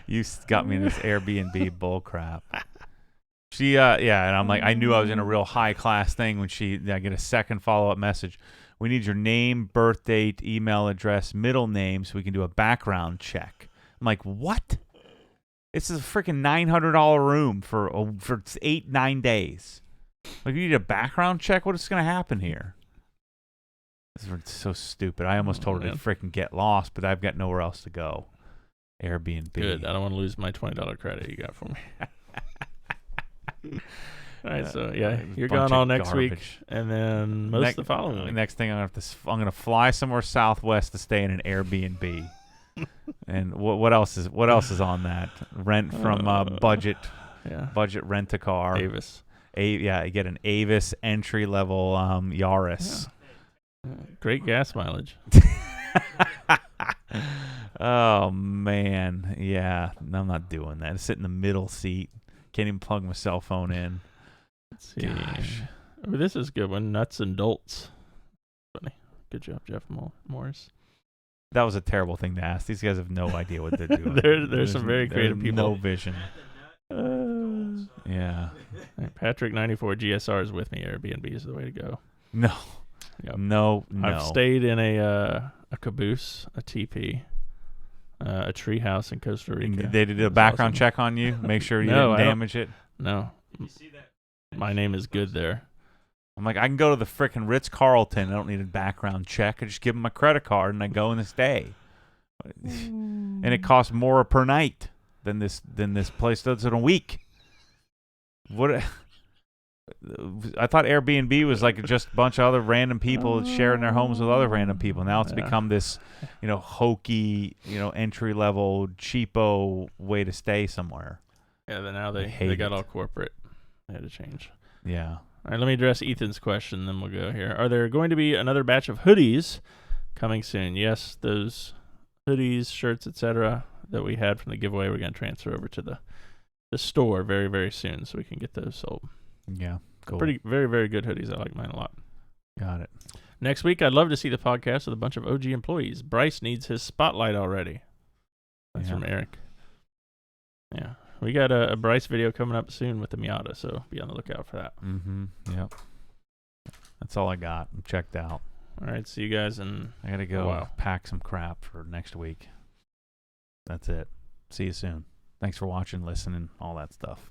You got me in this Airbnb bull crap. She, and I'm like, I knew I was in a real high-class thing when I get a second follow-up message. We need your name, birth date, email address, middle name so we can do a background check. I'm like, what? This is a freaking $900 room for 8-9 days. Like, you need a background check? What is going to happen here? This is so stupid. I almost told her to freaking get lost, but I've got nowhere else to go. Airbnb. Good. I don't want to lose my $20 credit you got for me. All right, so you're gone all next week, and then most of the following week. Next thing I'm gonna fly somewhere southwest to stay in an Airbnb. And what else is on that? Rent from budget rent a car. Avis. You get an Avis entry level Yaris. Yeah. Great gas mileage. Oh man, yeah. I'm not doing that. I sit in the middle seat. Can't even plug my cell phone in. Let's see. Gosh. Oh, this is a good one. Nuts and Dolts. Funny. Good job, Jeff Morris. That was a terrible thing to ask. These guys have no idea what they're doing. there's some very creative people. No vision. Yeah. Patrick 94 GSR is with me. Airbnb is the way to go. No. Yep. No. I've stayed in a caboose, a TP, a tree house in Costa Rica. They did a background check on you? Make sure you didn't damage it? No. Did you see that? My name is good there. I'm like, I can go to the frickin' Ritz-Carlton. I don't need a background check. I just give them my credit card and I go and stay. And it costs more per night than this place does in a week. What? I thought Airbnb was like just a bunch of other random people sharing their homes with other random people. Now it's become this, hokey, entry level cheapo way to stay somewhere. Yeah, then now they got all corporate. They had to change. Yeah. All right, let me address Ethan's question, then we'll go here. Are there going to be another batch of hoodies coming soon? Yes, those hoodies, shirts, etc. that we had from the giveaway, we're going to transfer over to the store very, very soon so we can get those sold. Yeah, cool. Very, very good hoodies. I like mine a lot. Got it. Next week, I'd love to see the podcast with a bunch of OG employees. Bryce needs his spotlight already. That's from Eric. Yeah. We got a Bryce video coming up soon with the Miata, so be on the lookout for that. Mm-hmm. Yep. That's all I got. I'm checked out. All right. See you guys in I got to go pack some crap for next week. That's it. See you soon. Thanks for watching, listening, all that stuff.